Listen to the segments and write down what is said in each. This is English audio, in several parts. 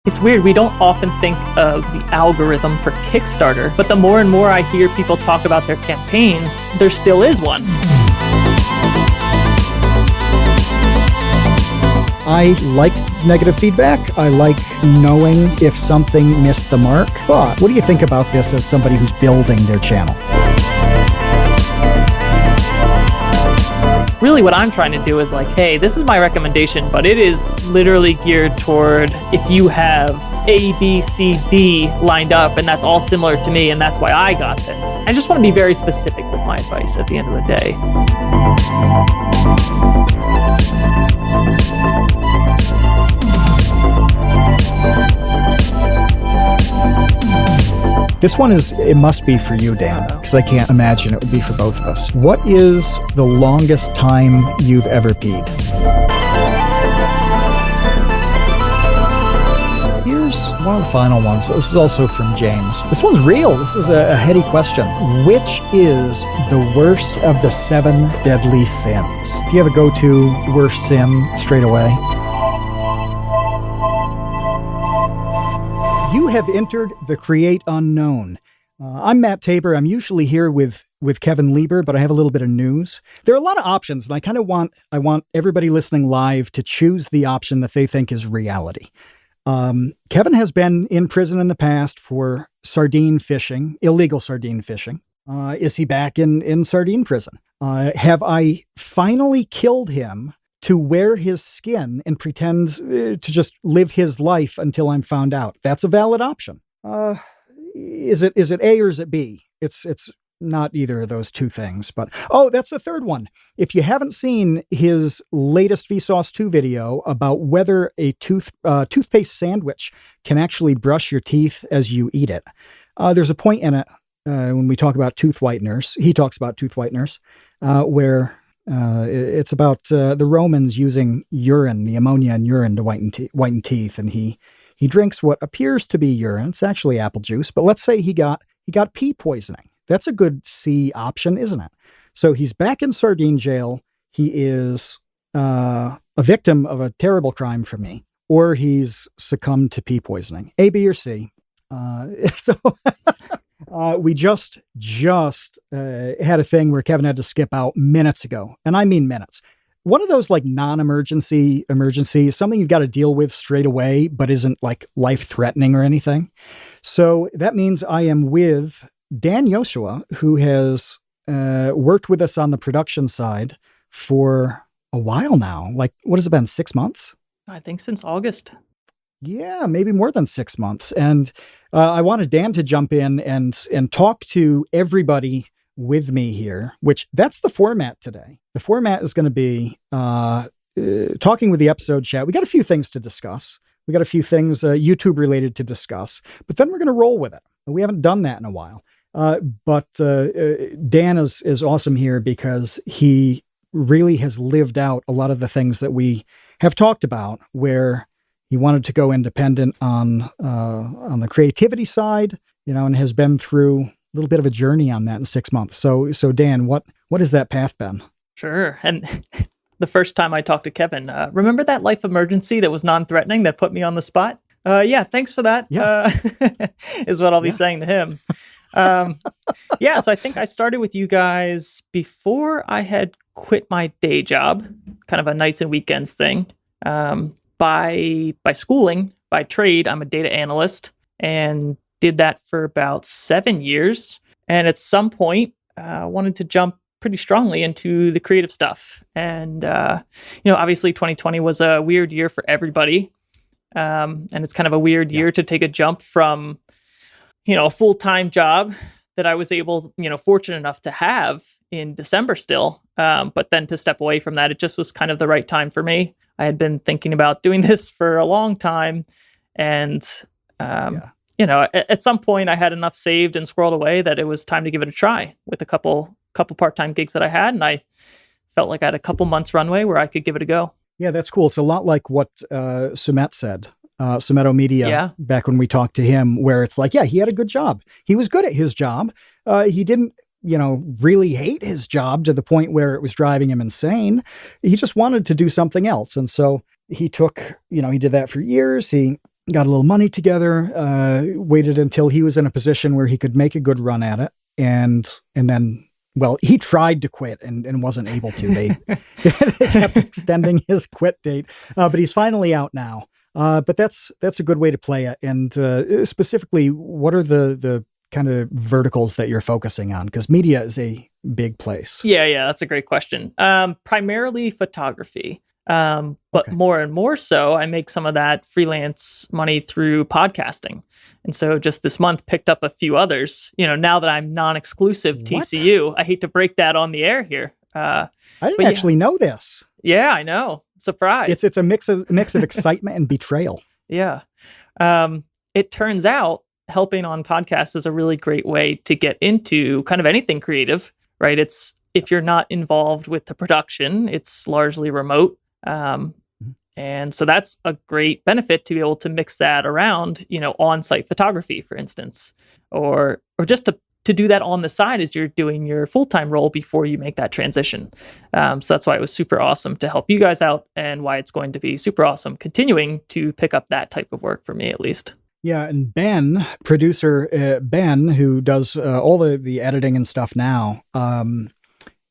It's weird, we don't often think of the algorithm for Kickstarter, but the more and more I hear people talk about their campaigns, there still is one. I like negative feedback. I like knowing if something missed the mark. But what do you think about this as somebody who's building their channel? Really what I'm trying to do is like, hey, this is my recommendation, but it is literally geared toward if you have A, B, C, D lined up, and that's all similar to me, and that's why I got this. I just want to be very specific with my advice at the end of the day. This one it must be for you, Dan, because I can't imagine it would be for both of us. What is the longest time you've ever peed? Here's one of the final ones. This is also from James. This one's real. This is a heady question. Which is the worst of the 7 deadly sins? Do you have a go-to worst sin straight away? You have entered the Create Unknown. I'm Matt Tabor. I'm usually here with Kevin Lieber, but I have a little bit of news. There are a lot of options, and I want everybody listening live to choose the option that they think is reality. Kevin has been in prison in the past for sardine fishing, illegal sardine fishing. Is he back in sardine prison? Have I finally killed him to wear his skin and pretend to just live his life until I'm found out? That's a valid option. Is it A or is it B? It's not either of those two things, but that's the third one. If you haven't seen his latest Vsauce 2 video about whether a toothpaste sandwich can actually brush your teeth as you eat it, there's a point in it when we talk about tooth whiteners. He talks about tooth whiteners where it's about the Romans using urine, the ammonia in urine to whiten teeth, and he drinks what appears to be urine. It's actually apple juice, but let's say he got pee poisoning. That's a good C option, isn't it? So he's back in sardine jail. He is a victim of a terrible crime for me, or he's succumbed to pee poisoning. A, B, or C. We just had a thing where Kevin had to skip out minutes ago, and I mean minutes. One of those like non-emergency emergencies, something you've got to deal with straight away, but isn't like life-threatening or anything. So that means I am with Dan Yoshua, who has worked with us on the production side for a while now. Like, what has it been, 6 months? I think since August. Yeah, maybe more than 6 months. And I wanted Dan to jump in and talk to everybody with me here, which that's the format today. The format is going to be talking with the episode chat. We got a few things to discuss. We got a few things YouTube related to discuss, but then we're going to roll with it. We haven't done that in a while. But Dan is awesome here because he really has lived out a lot of the things that we have talked about, where he wanted to go independent on the creativity side, and has been through a little bit of a journey on that in 6 months. So Dan, what has that path been? Sure. And the first time I talked to Kevin, remember that life emergency that was non-threatening that put me on the spot? Yeah, thanks for that. Yeah. Is what I'll be saying to him. So I think I started with you guys before I had quit my day job, kind of a nights and weekends thing. By schooling, by trade, I'm a data analyst and did that for about 7 years. And at some point, wanted to jump pretty strongly into the creative stuff. And, obviously 2020 was a weird year for everybody. And it's kind of a weird year to take a jump from, a full-time job that I was able, fortunate enough to have in December still. But then to step away from that, it just was kind of the right time for me. I had been thinking about doing this for a long time. And, at some point I had enough saved and squirreled away that it was time to give it a try with a couple part-time gigs that I had. And I felt like I had a couple months runway where I could give it a go. Yeah, that's cool. It's a lot like what Sumet said. Sumeto Media, back when we talked to him, where it's like, he had a good job. He was good at his job. He didn't, really hate his job to the point where it was driving him insane. He just wanted to do something else. And so he took, he did that for years. He got a little money together, waited until he was in a position where he could make a good run at it. And then, well, he tried to quit and wasn't able to. They kept extending his quit date, but he's finally out now. But that's a good way to play it. And specifically, what are the kind of verticals that you're focusing on? Because media is a big place. Yeah, that's a great question. Primarily photography. But more and more so, I make some of that freelance money through podcasting. And so just this month picked up a few others, now that I'm non-exclusive TCU. I hate to break that on the air here. I didn't actually know this. Yeah, I know. Surprise. It's a mix of excitement and betrayal. Yeah. It turns out helping on podcasts is a really great way to get into kind of anything creative, right? It's, if you're not involved with the production, it's largely remote. And so that's a great benefit to be able to mix that around, on-site photography, for instance, or just to do that on the side as you're doing your full-time role before you make that transition. So that's why it was super awesome to help you guys out, and why it's going to be super awesome continuing to pick up that type of work for me, at least. Yeah, and Ben, producer Ben, who does all the editing and stuff now,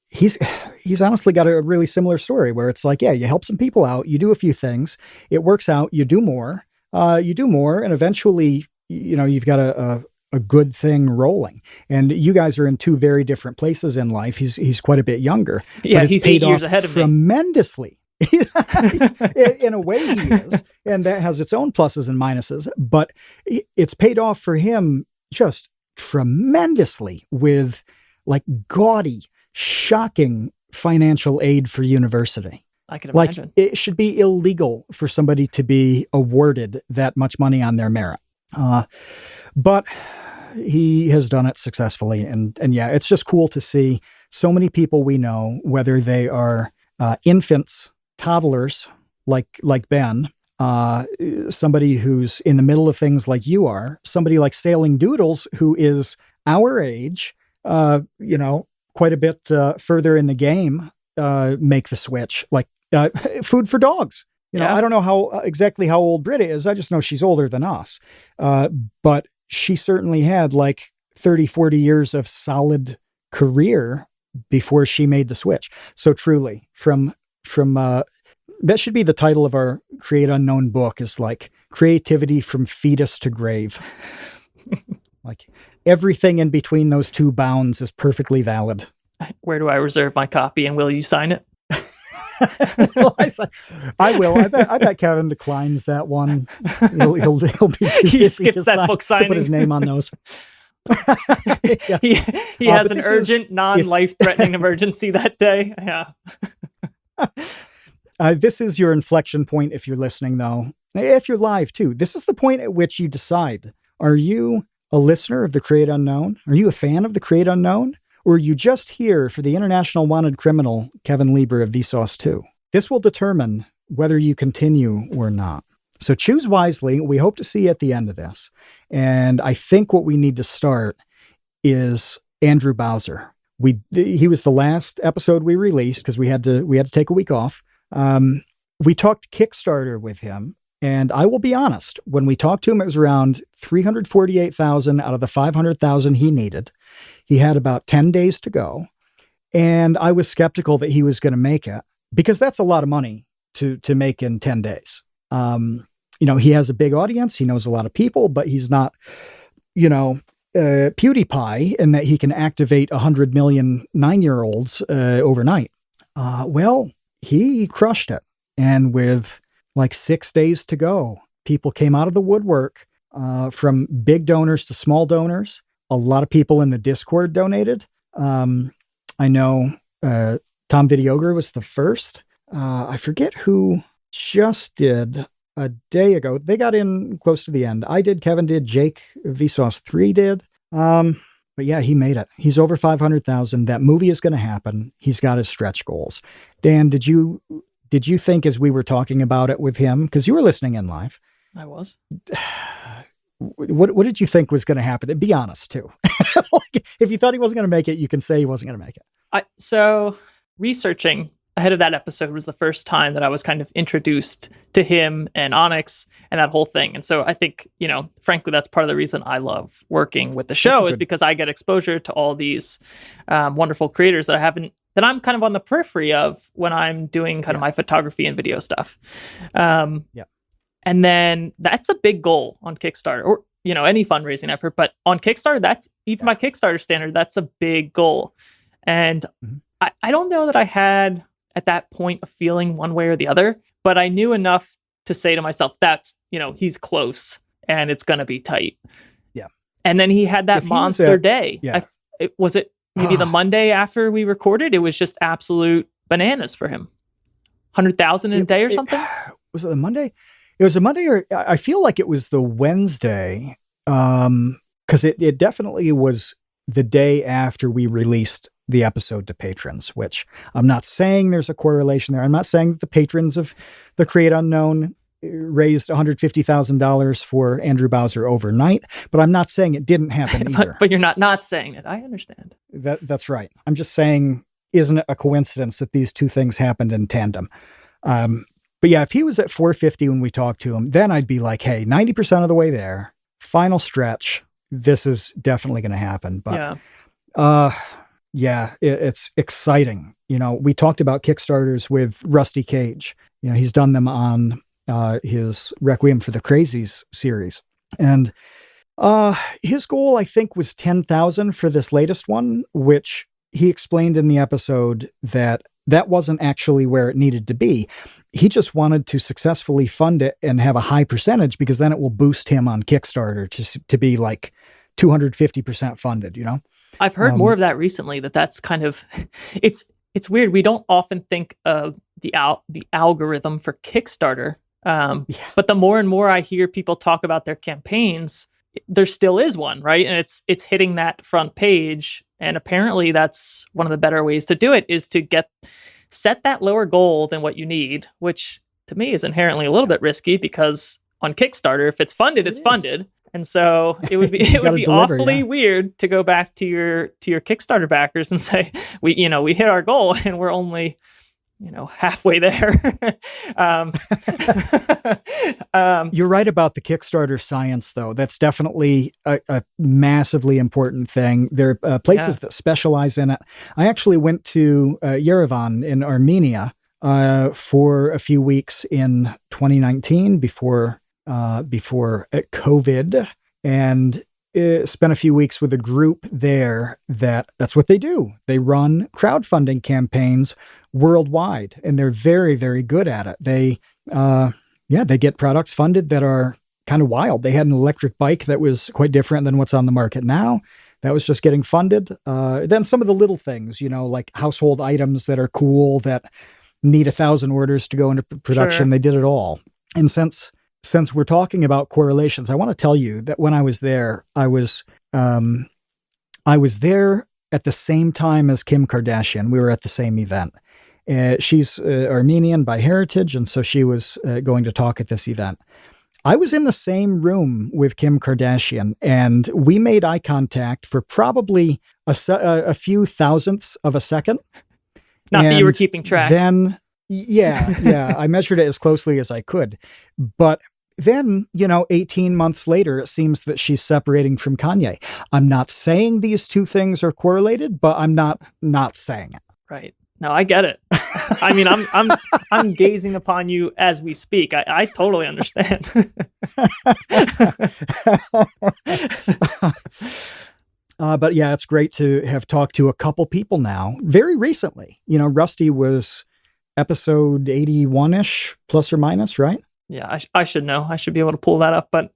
he's honestly got a really similar story where it's like, yeah, you help some people out, you do a few things, it works out, you do more, and eventually, you've got a good thing rolling. And you guys are in two very different places in life. He's quite a bit younger. Yeah, he's 8 years ahead of me. Tremendously. In a way he is, and that has its own pluses and minuses, but it's paid off for him just tremendously with like gaudy, shocking financial aid for university. I can imagine. Like, it should be illegal for somebody to be awarded that much money on their merit. But he has done it successfully. And yeah, it's just cool to see so many people we know, whether they are infants, toddlers, like Ben, somebody who's in the middle of things like you are, somebody like Sailing Doodles, who is our age, quite a bit further in the game, make the switch, like Food for Dogs. I don't know exactly how old Britta is. I just know she's older than us. But she certainly had like 30, 40 years of solid career before she made the switch. So truly, from that should be the title of our Create Unknown book, is like creativity from fetus to grave. Like everything in between those two bounds is perfectly valid. Where do I reserve my copy, and will you sign it? Well, I will. I bet Kevin declines that one. He'll be too busy skips that book signing to put his name on those. Yeah. He has an urgent, non-life-threatening emergency that day. Yeah. This is your inflection point if you're listening, though. If you're live, too. This is the point at which you decide, are you a listener of the Create Unknown? Are you a fan of the Create Unknown? Or are you just here for the international wanted criminal, Kevin Lieber of Vsauce 2? This will determine whether you continue or not. So choose wisely. We hope to see you at the end of this. And I think what we need to start is Andrew Bowser. He was the last episode we released because we had to take a week off. We talked Kickstarter with him, and I will be honest, when we talked to him, it was around $348,000 out of the $500,000 he needed. He had about 10 days to go, and I was skeptical that he was going to make it, because that's a lot of money to make in 10 days. He has a big audience, he knows a lot of people, but he's not, PewDiePie in that he can activate 100 million 9-year-olds overnight. Well, he crushed it. And with like 6 days to go, people came out of the woodwork, from big donors to small donors. A lot of people in the Discord donated. I know Tom Videogre was the first. I forget who just did a day ago. They got in close to the end. I did, Kevin did, Jake Vsauce 3 did. But yeah, he made it. He's over 500,000. That movie is going to happen. He's got his stretch goals. Dan, did you think as we were talking about it with him, because you were listening in live? I was. What did you think was going to happen? Be honest too. If you thought he wasn't going to make it, you can say he wasn't going to make it. So researching ahead of that episode was the first time that I was kind of introduced to him and Onyx and that whole thing. And so I think, frankly, that's part of the reason I love working with the show is because I get exposure to all these wonderful creators that I'm kind of on the periphery of when I'm doing kind of my photography and video stuff. And then that's a big goal on Kickstarter or, any fundraising effort. But on Kickstarter, that's even my Kickstarter standard, that's a big goal. And I don't know that I had at that point a feeling one way or the other, but I knew enough to say to myself, that's, he's close and it's going to be tight. Yeah. And then he had that monster day. Yeah. Was it maybe the Monday after we recorded? It was just absolute bananas for him. 100,000 in a day or something? Was it the Monday? It was a Monday, or I feel like it was the Wednesday, because it definitely was the day after we released the episode to patrons, which I'm not saying there's a correlation there. I'm not saying that the patrons of the Create Unknown raised $150,000 for Andrew Bowser overnight, but I'm not saying it didn't happen either. But you're not saying it. I understand. That's right. I'm just saying, isn't it a coincidence that these two things happened in tandem? But yeah, if he was at 450 when we talked to him, then I'd be like, hey, 90% of the way there, final stretch, this is definitely going to happen. But it's exciting. We talked about Kickstarters with Rusty Cage. He's done them on his Requiem for the Crazies series. And his goal, I think, was 10,000 for this latest one, which he explained in the episode that wasn't actually where it needed to be. He just wanted to successfully fund it and have a high percentage, because then it will boost him on Kickstarter to be like 250% funded, I've heard more of that recently, that's kind of, it's weird. We don't often think of the algorithm for Kickstarter. But the more and more I hear people talk about their campaigns, there still is one, right? And it's hitting that front page. And apparently that's one of the better ways to do it, is to set that lower goal than what you need, which to me is inherently a little bit risky, because on Kickstarter, if it's funded, it's funded. And so it would be awfully weird to go back to your Kickstarter backers and say, we hit our goal and we're only halfway there. You're right about the Kickstarter science, though. That's definitely a massively important thing. There are places that specialize in it. I actually went to Yerevan in Armenia for a few weeks in 2019 before COVID, and spent a few weeks with a group there that's what they do. They run crowdfunding campaigns worldwide, and they're very, very good at it. They get products funded that are kind of wild. They had an electric bike that was quite different than what's on the market now. That was just getting funded. Then some of the little things, like household items that are cool that need 1,000 orders to go into production. Sure. They did it all. And since we're talking about correlations, I want to tell you that when I was there, I was there at the same time as Kim Kardashian. We were at the same event. She's Armenian by heritage, and so she was going to talk at this event. I was in the same room with Kim Kardashian, and we made eye contact for probably a few thousandths of a second. Not that you were keeping track. Then, I measured it as closely as I could. But then, 18 months later, it seems that she's separating from Kanye. I'm not saying these two things are correlated, but I'm not saying it. Right. No, I get it. I mean, I'm gazing upon you as we speak. I totally understand. But yeah, it's great to have talked to a couple people now very recently. Rusty was episode 81-ish, plus or minus, right? Yeah, I should know. I should be able to pull that up, but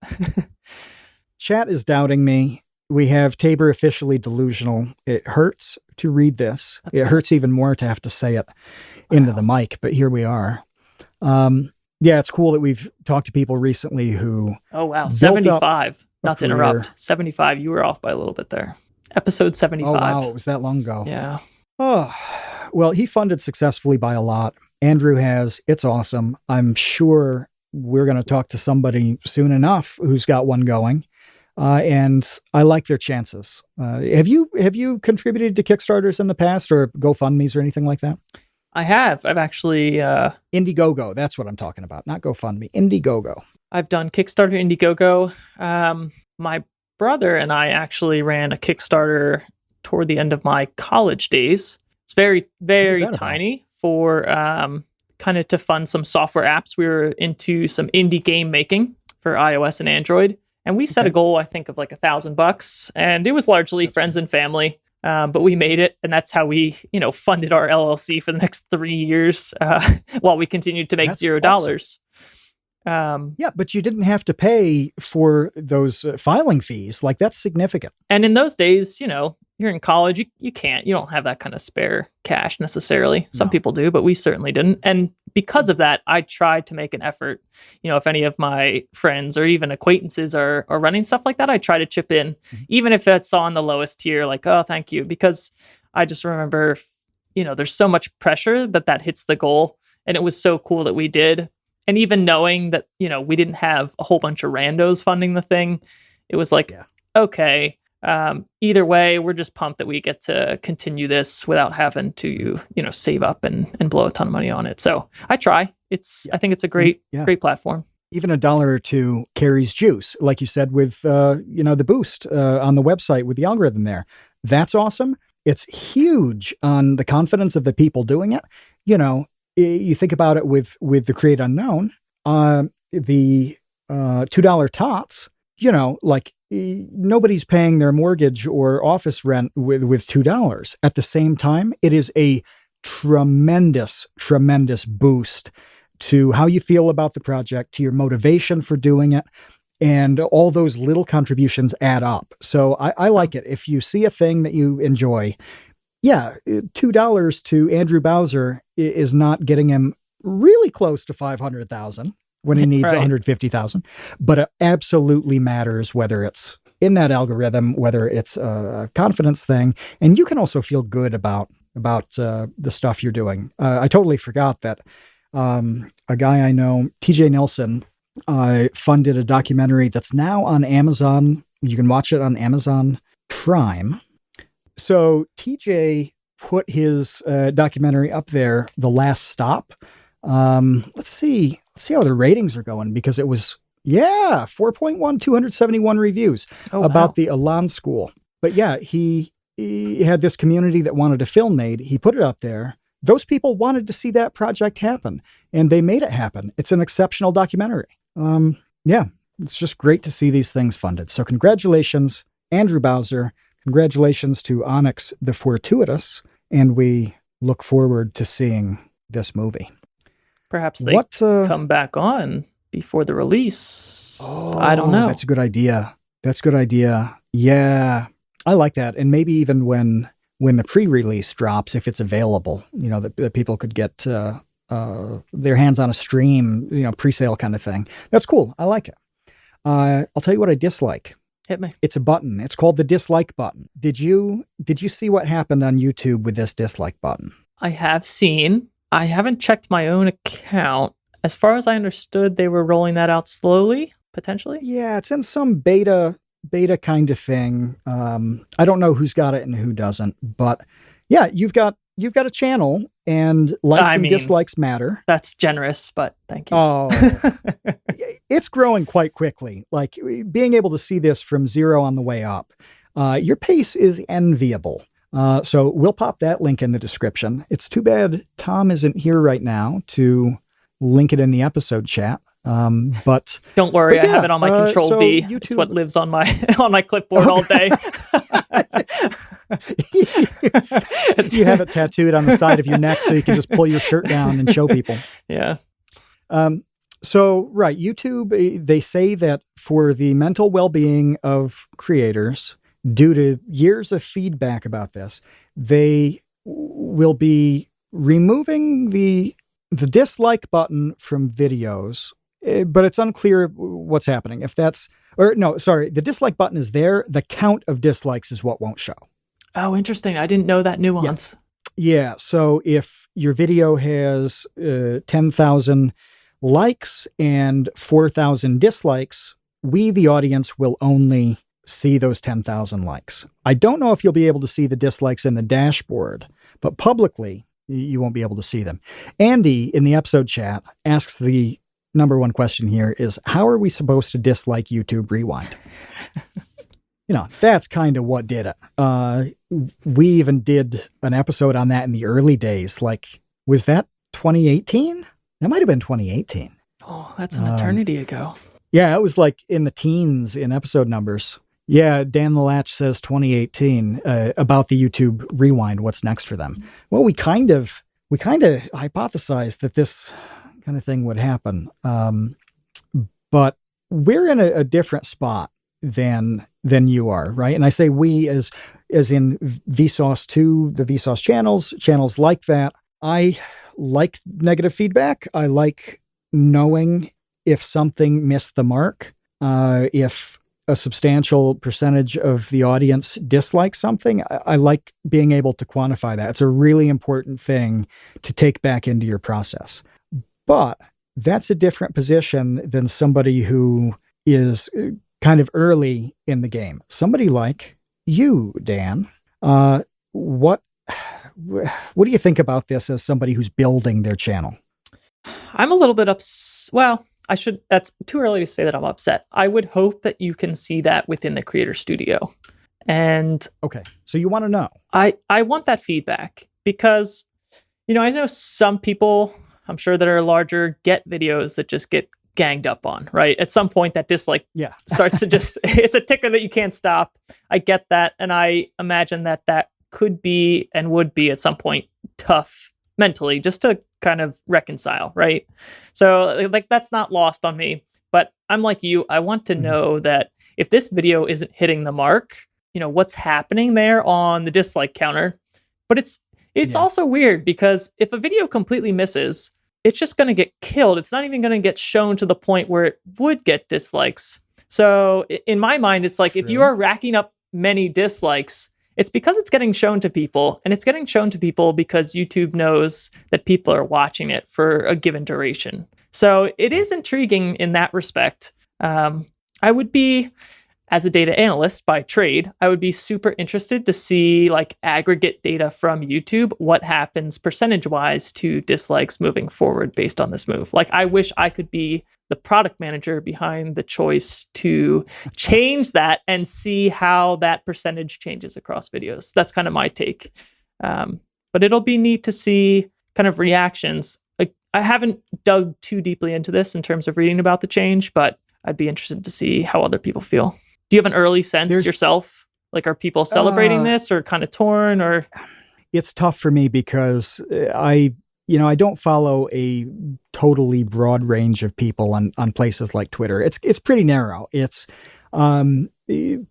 chat is doubting me. We have Tabor officially delusional. It hurts to read this. It hurts even more to have to say it into the mic, but here we are. Yeah, it's cool that we've talked to people recently who... Oh, wow. 75. Not to interrupt. 75. You were off by a little bit there. Episode 75. Oh, wow. It was that long ago. Yeah. Oh, well, he funded successfully by a lot. Andrew has. It's awesome. I'm sure we're going to talk to somebody soon enough who's got one going. And I like their chances. Have you contributed to Kickstarters in the past, or GoFundMes or anything like that? I have. I've actually Indiegogo, that's what I'm talking about. Not GoFundMe, Indiegogo. I've done Kickstarter, Indiegogo. My brother and I actually ran a Kickstarter toward the end of my college days. It's very, very tiny for kind of to fund some software apps. We were into some indie game making for iOS and Android. And we set a goal, I think, of like $1,000, and it was largely friends and family. But we made it, and that's how we, funded our LLC for the next 3 years while we continued to make $0. Awesome. Yeah, but you didn't have to pay for those filing fees. Like, that's significant. And in those days, you're in college, you don't have that kind of spare cash necessarily. Some people do, but we certainly didn't. And because of that, I tried to make an effort. If any of my friends or even acquaintances are running stuff like that, I try to chip in, even if it's on the lowest tier, like, oh, thank you. Because I just remember, there's so much pressure that hits the goal. And it was so cool that we did. And even knowing that, we didn't have a whole bunch of randos funding the thing, it was like, okay, either way, we're just pumped that we get to continue this without having to, save up and blow a ton of money on it. So I try. I think it's a great platform. Even $1 or $2 carries juice, like you said, with, the boost on the website with the algorithm there. That's awesome. It's huge on the confidence of the people doing it. You think about it with the Create Unknown, the $2 tots, nobody's paying their mortgage or office rent with $2. At the same time, it is a tremendous, tremendous boost to how you feel about the project, to your motivation for doing it. And all those little contributions add up. So I like it. If you see a thing that you enjoy, $2 to Andrew Bowser is not getting him really close to 500,000 when he needs 150,000, but it absolutely matters whether it's in that algorithm, whether it's a confidence thing, and you can also feel good about the stuff you're doing. I totally forgot that a guy I know, TJ Nelson, funded a documentary that's now on Amazon. You can watch it on Amazon Prime. So TJ put his documentary up there, The Last Stop. Let's see how the ratings are going, because it was, 4.1, 271 reviews about the Elan School. But he had this community that wanted a film made. He put it up there. Those people wanted to see that project happen, and they made it happen. It's an exceptional documentary. It's just great to see these things funded. So congratulations, Andrew Bowser. Congratulations to Onyx the Fortuitous, and we look forward to seeing this movie. Perhaps they come back on before the release. I don't know. That's a good idea. Yeah, I like that. And maybe even when the pre-release drops, if it's available, that people could get their hands on a stream, pre-sale kind of thing. That's cool. I like it. I'll tell you what I dislike. Hit me. It's a button. It's called the dislike button. Did you see what happened on YouTube with this dislike button? I have seen. I haven't checked my own account. As far as I understood, they were rolling that out slowly, potentially. Yeah, it's in some beta kind of thing. I don't know who's got it and who doesn't, but you've got a channel, and likes and dislikes matter. That's generous, but thank you. Oh, it's growing quite quickly. Like, being able to see this from 0 on the way up. Your pace is enviable. So we'll pop that link in the description. It's too bad Tom isn't here right now to link it in the episode chat. But don't worry, I have it on my Control V. YouTube... It's what lives on my clipboard all day. You have it tattooed on the side of your neck so you can just pull your shirt down and show people. Yeah. YouTube, they say that for the mental well-being of creators, due to years of feedback about this, they will be removing the dislike button from videos, but it's unclear what's happening. The dislike button is there. The count of dislikes is what won't show. Oh, interesting. I didn't know that nuance. Yeah. So if your video has 10,000 likes and 4,000 dislikes, we, the audience, will only see those 10,000 likes. I don't know if you'll be able to see the dislikes in the dashboard, but publicly, You won't be able to see them. Andy in the episode chat asks the number one question here is, how are we supposed to dislike YouTube Rewind? That's kind of what did it. We even did an episode on that in the early days. Like, was that 2018? That might have been 2018. Oh, that's an eternity ago. Yeah, it was like in the teens in episode numbers. Yeah, Dan the Latch says 2018 about the YouTube Rewind. What's next for them? Well, we kind of hypothesized that this kind of thing would happen, but we're in a different spot than you are, right? And I say we as in Vsauce 2, the Vsauce channels like that. I like negative feedback. I like knowing if something missed the mark, if a substantial percentage of the audience dislikes something. I like being able to quantify that. It's a really important thing to take back into your process. But that's a different position than somebody who is kind of early in the game. Somebody like you, Dan. What do you think about this as somebody who's building their channel? I'm a little bit that's too early to say that I'm upset. I would hope that you can see that within the creator studio. And okay, so you want to know. I want that feedback because, I know some people, I'm sure that are larger, get videos that just get ganged up on, right? At some point that dislike starts to just, it's a ticker that you can't stop. I get that. And I imagine that could be and would be at some point tough mentally just to kind of reconcile, right? So like that's not lost on me, but I'm like you, I want to know that if this video isn't hitting the mark, what's happening there on the dislike counter. But it's also weird because if a video completely misses, it's just going to get killed. It's not even going to get shown to the point where it would get dislikes. So in my mind, it's like, if you are racking up many dislikes, it's because it's getting shown to people, and it's getting shown to people because YouTube knows that people are watching it for a given duration. So it is intriguing in that respect. I would be, as a data analyst by trade, I would be super interested to see like aggregate data from YouTube, what happens percentage-wise to dislikes moving forward based on this move. Like, I wish I could be the product manager behind the choice to change that and see how that percentage changes across videos. That's kind of my take. But it'll be neat to see kind of reactions. Like, I haven't dug too deeply into this in terms of reading about the change, but I'd be interested to see how other people feel. Do you have an early sense yourself? Like, are people celebrating this or kind of torn? Or it's tough for me because I don't follow a totally broad range of people on places like Twitter. It's pretty narrow. It's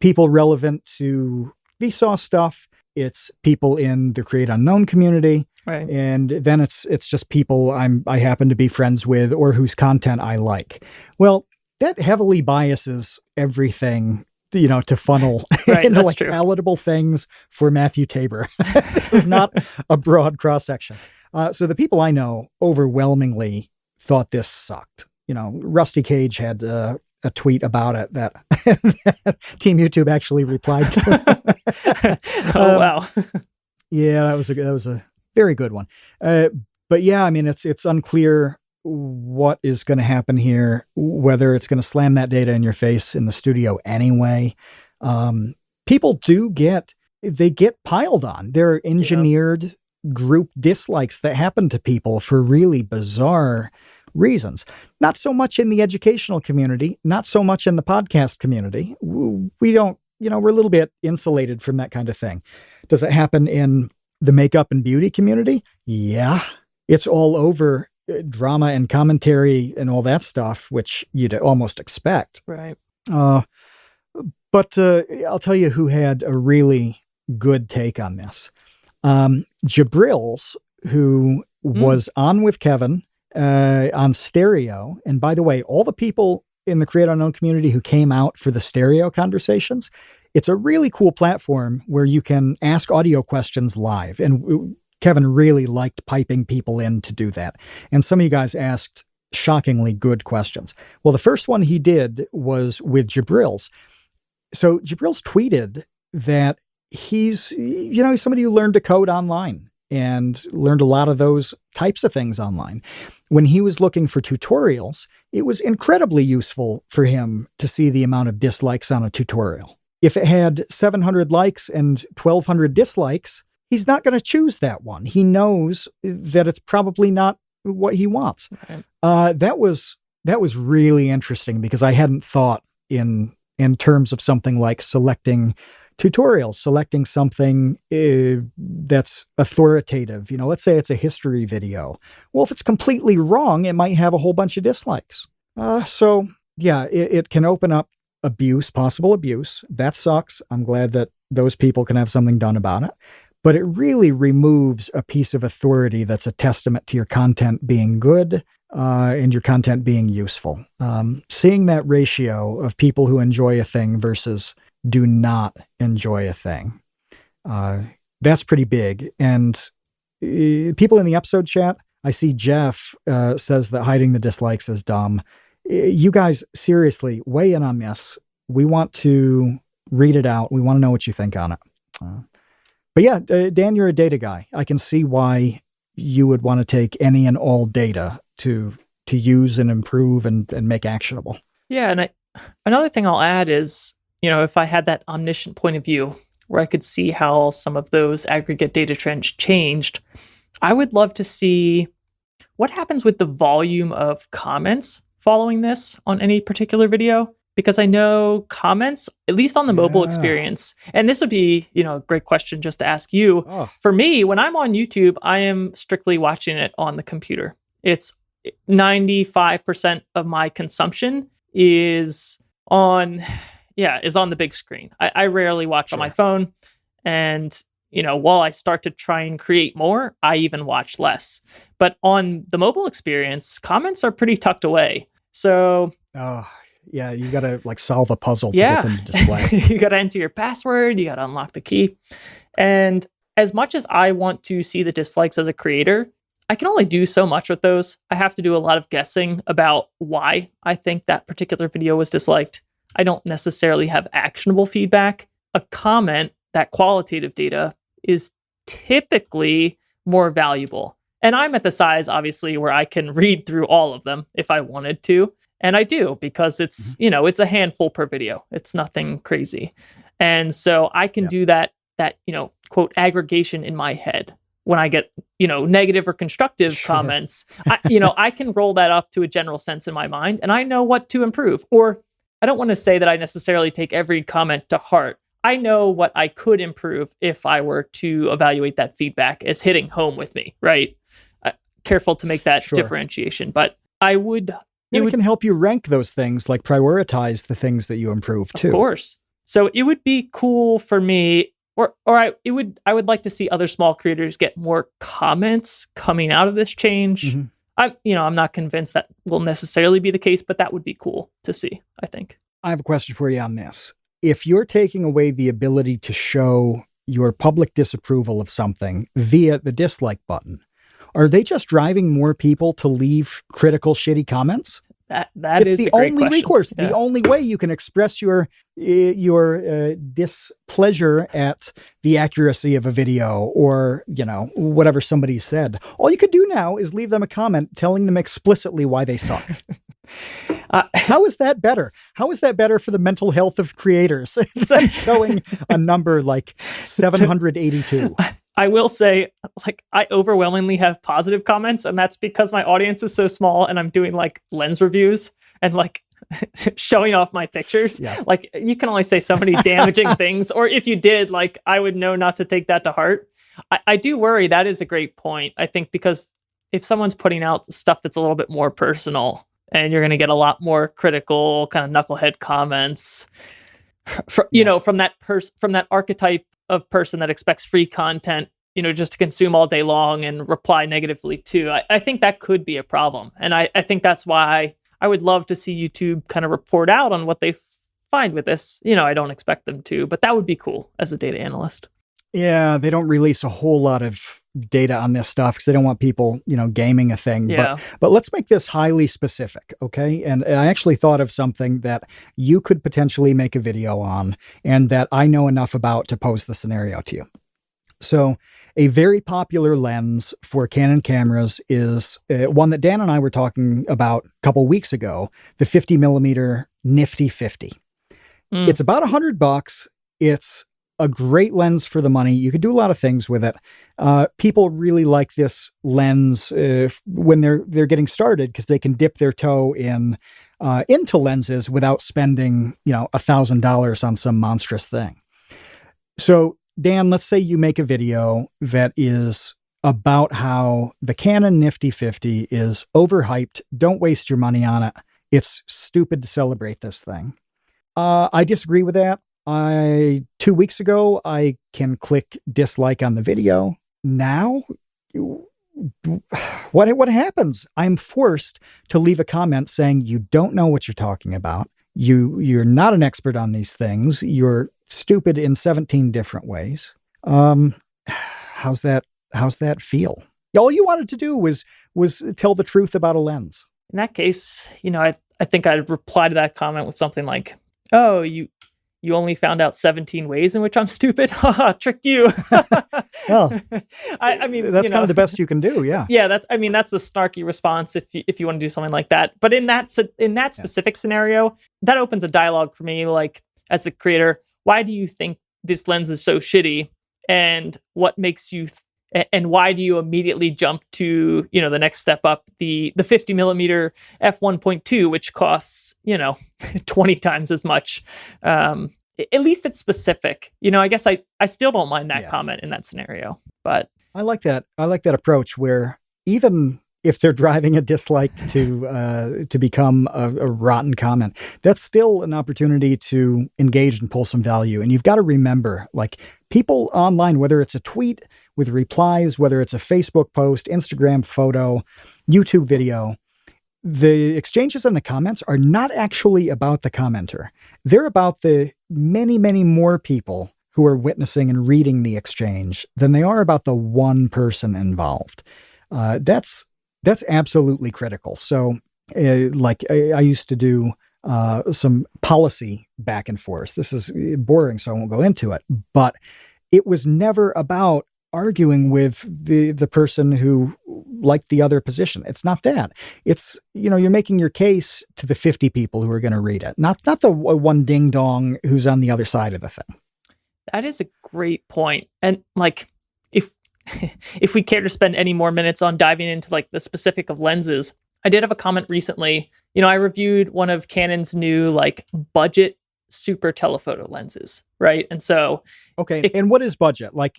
people relevant to Vsauce stuff. It's people in the Create Unknown community. Right. And then it's just people I happen to be friends with or whose content I like. Well, that heavily biases everything, to funnel into like palatable things for Matthew Tabor. This is not a broad cross-section. So the people I know overwhelmingly thought this sucked. Rusty Cage had a tweet about it that Team YouTube actually replied to. Oh, wow. Yeah, that was a very good one. But yeah, I mean, it's unclear what is going to happen here, whether it's going to slam that data in your face in the studio anyway. People get piled on. There are engineered group dislikes that happen to people for really bizarre reasons. Not so much in the educational community, not so much in the podcast community. We don't, we're a little bit insulated from that kind of thing. Does it happen in the makeup and beauty community? Yeah, it's all over. Drama and commentary and all that stuff, which you'd almost expect. Right. But I'll tell you who had a really good take on this. Jabrils, who was on with Kevin on Stereo. And by the way, all the people in the Create Unknown community who came out for the Stereo conversations, it's a really cool platform where you can ask audio questions live. And Kevin really liked piping people in to do that. And some of you guys asked shockingly good questions. Well, the first one he did was with Jabrils. So Jabrils tweeted that he's somebody who learned to code online. and learned a lot of those types of things online. When he was looking for tutorials, it was incredibly useful for him to see the amount of dislikes on a tutorial. If it had 700 likes and 1,200 dislikes, he's not going to choose that one. He knows that it's probably not what he wants. Right. That was really interesting because I hadn't thought in terms of something like selecting tutorials, selecting something that's authoritative. Let's say it's a history video. Well, if it's completely wrong, it might have a whole bunch of dislikes. So yeah, it can open up possible abuse. That sucks. I'm glad that those people can have something done about it. But it really removes a piece of authority that's a testament to your content being good and your content being useful. Seeing that ratio of people who enjoy a thing versus do not enjoy a thing, that's pretty big. And people in the episode chat, I see Jeff says that hiding the dislikes is dumb. You guys, seriously, weigh in on this. We want to read it out. We want to know what you think on it. But yeah, Dan, you're a data guy. I can see why you would want to take any and all data to use and improve and make actionable. Yeah, and another thing I'll add is, if I had that omniscient point of view where I could see how some of those aggregate data trends changed, I would love to see what happens with the volume of comments following this on any particular video. Because I know comments, at least on the mobile experience, and this would be, a great question just to ask you. Oh. For me, when I'm on YouTube, I am strictly watching it on the computer. It's 95% of my consumption is on the big screen. I rarely watch on my phone. And, while I start to try and create more, I even watch less. But on the mobile experience, comments are pretty tucked away. So... yeah, you got to solve a puzzle to get them to display. You got to enter your password. You got to unlock the key. And as much as I want to see the dislikes as a creator, I can only do so much with those. I have to do a lot of guessing about why I think that particular video was disliked. I don't necessarily have actionable feedback. A comment, that qualitative data, is typically more valuable. And I'm at the size, obviously, where I can read through all of them if I wanted to. And I do, because it's, it's a handful per video. It's nothing crazy. And so I can do that, quote, aggregation in my head. When I get, negative or constructive comments, I can roll that up to a general sense in my mind, and I know what to improve. Or I don't want to say that I necessarily take every comment to heart. I know what I could improve if I were to evaluate that feedback as hitting home with me, right? Careful to make that differentiation, but I would... it can help you rank those things, prioritize the things that you improve too. Of course. So it would be cool for me, I would like to see other small creators get more comments coming out of this change. Mm-hmm. I'm not convinced that will necessarily be the case, but that would be cool to see, I think. I have a question for you on this. If you're taking away the ability to show your public disapproval of something via the dislike button, are they just driving more people to leave critical, shitty comments? That is the a great only question. recourse. Yeah. The only way you can express your displeasure at the accuracy of a video or, whatever somebody said. All you could do now is leave them a comment telling them explicitly why they suck. How is that better? How is that better for the mental health of creators? Instead of showing a number like 782. I will say, I overwhelmingly have positive comments, and that's because my audience is so small and I'm doing lens reviews and showing off my pictures. Yeah. You can only say so many damaging things, or if you did, I would know not to take that to heart. I do worry. That is a great point. I think because if someone's putting out stuff that's a little bit more personal, and you're going to get a lot more critical kind of knucklehead comments from that archetype of person that expects free content, just to consume all day long and reply negatively too. I think that could be a problem. And I think that's why I would love to see YouTube kind of report out on what they find with this. I don't expect them to, but that would be cool as a data analyst. Yeah, they don't release a whole lot of data on this stuff because they don't want people, gaming a thing. Yeah. But let's make this highly specific, okay? And I actually thought of something that you could potentially make a video on and that I know enough about to pose the scenario to you. So a very popular lens for Canon cameras is one that Dan and I were talking about a couple weeks ago, the 50 millimeter Nifty 50. It's about $100. It's a great lens for the money. You could do a lot of things with it. People really like this lens when they're getting started because they can dip their toe into lenses without spending, $1,000 on some monstrous thing. So, Dan, let's say you make a video that is about how the Canon Nifty 50 is overhyped. Don't waste your money on it. It's stupid to celebrate this thing. I disagree with that. 2 weeks ago, I can click dislike on the video. Now, what happens? I'm forced to leave a comment saying you don't know what you're talking about. You're not an expert on these things. You're stupid in 17 different ways. How's that feel? All you wanted to do was tell the truth about a lens. In that case, I think I'd reply to that comment with something like, "Oh, you only found out 17 ways in which I'm stupid? Haha, tricked you." Well, I mean, that's kind of the best you can do. Yeah. Yeah. That's the snarky response if you want to do something like that. But in that specific scenario, that opens a dialogue for me. Like, as a creator, why do you think this lens is so shitty? And what makes you, and why do you immediately jump to, the next step up, the 50 millimeter f1.2, which costs, 20 times as much. At least it's specific. I guess I still don't mind that comment in that scenario, but I like that. I like that approach where even if they're driving a dislike to become a rotten comment, that's still an opportunity to engage and pull some value. And you've got to remember, like, people online, whether it's a tweet with replies, whether it's a Facebook post, Instagram photo, YouTube video, the exchanges in the comments are not actually about the commenter. They're about the many, many more people who are witnessing and reading the exchange than they are about the one person involved. That's absolutely critical. So, I used to do some policy back and forth. This is boring, so I won't go into it. But it was never about arguing with the person who liked the other position. It's not that. It's, you're making your case to the 50 people who are going to read it, not the one ding dong who's on the other side of the thing. That is a great point. And if we care to spend any more minutes on diving into the specific of lenses, I did have a comment recently. I reviewed one of Canon's new budget super telephoto lenses, right? And so, okay. And what is budget? Like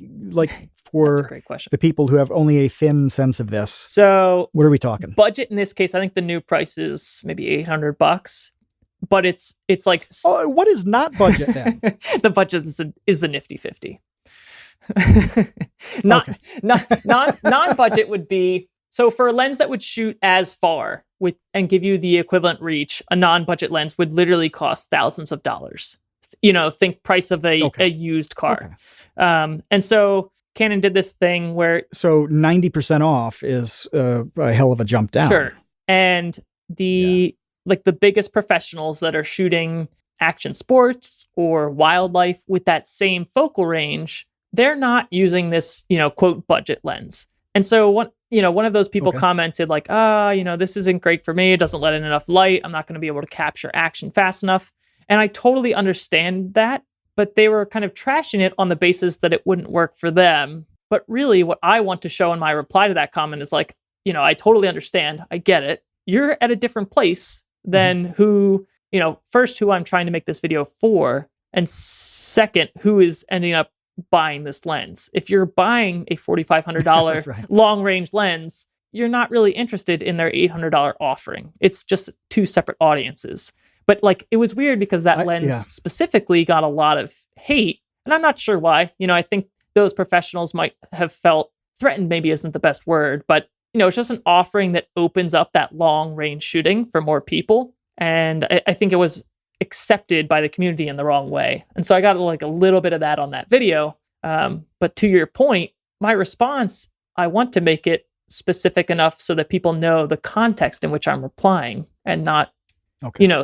for that's a great question. The people who have only a thin sense of this. So, what are we talking? Budget in this case, I think the new price is maybe $800, but it's like, oh, what is not budget then? The budget is the Nifty 50. Non-budget would be, so for a lens that would shoot as far and give you the equivalent reach, a non-budget lens would literally cost thousands of dollars. Think price of a used car. Okay. And so Canon did this thing where, so 90% off is a hell of a jump down. Sure. And the biggest professionals that are shooting action sports or wildlife with that same focal range, they're not using this, quote, budget lens. And so one of those people commented this isn't great for me. It doesn't let in enough light. I'm not going to be able to capture action fast enough. And I totally understand that, but they were kind of trashing it on the basis that it wouldn't work for them. But really what I want to show in my reply to that comment is I totally understand. I get it. You're at a different place than who I'm trying to make this video for. And second, who is ending up buying this lens. If you're buying a $4,500 right. long range lens, you're not really interested in their $800 offering. It's just two separate audiences. But it was weird because that lens specifically got a lot of hate, and I'm not sure why. I think those professionals might have felt threatened, maybe isn't the best word, but it's just an offering that opens up that long range shooting for more people. And I think it was accepted by the community in the wrong way. And so I got a little bit of that on that video. But to your point, my response, I want to make it specific enough so that people know the context in which I'm replying and not,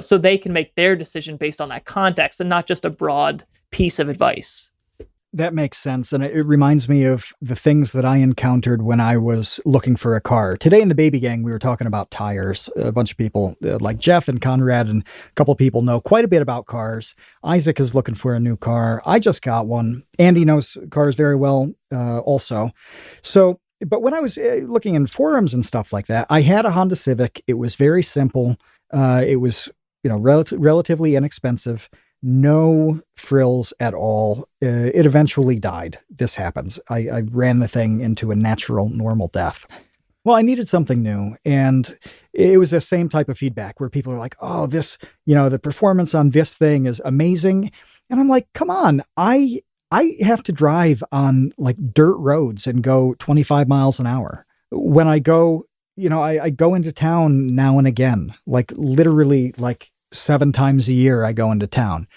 so they can make their decision based on that context and not just a broad piece of advice. That makes sense. And it reminds me of the things that I encountered when I was looking for a car. Today in the Baby Gang, we were talking about tires. A bunch of people like Jeff and Conrad and a couple of people know quite a bit about cars. Isaac is looking for a new car. I just got one. Andy knows cars very well also. So, but when I was looking in forums and stuff like that, I had a Honda Civic. It was very simple. It was, relatively inexpensive. No frills at all. It eventually died. This happens. I ran the thing into a natural, normal death. Well, I needed something new. And it was the same type of feedback where people are like, oh, this, the performance on this thing is amazing. And I'm like, come on, I have to drive on like dirt roads and go 25 miles an hour. When I go, I go into town now and again, like literally like 7 times a year I go into town.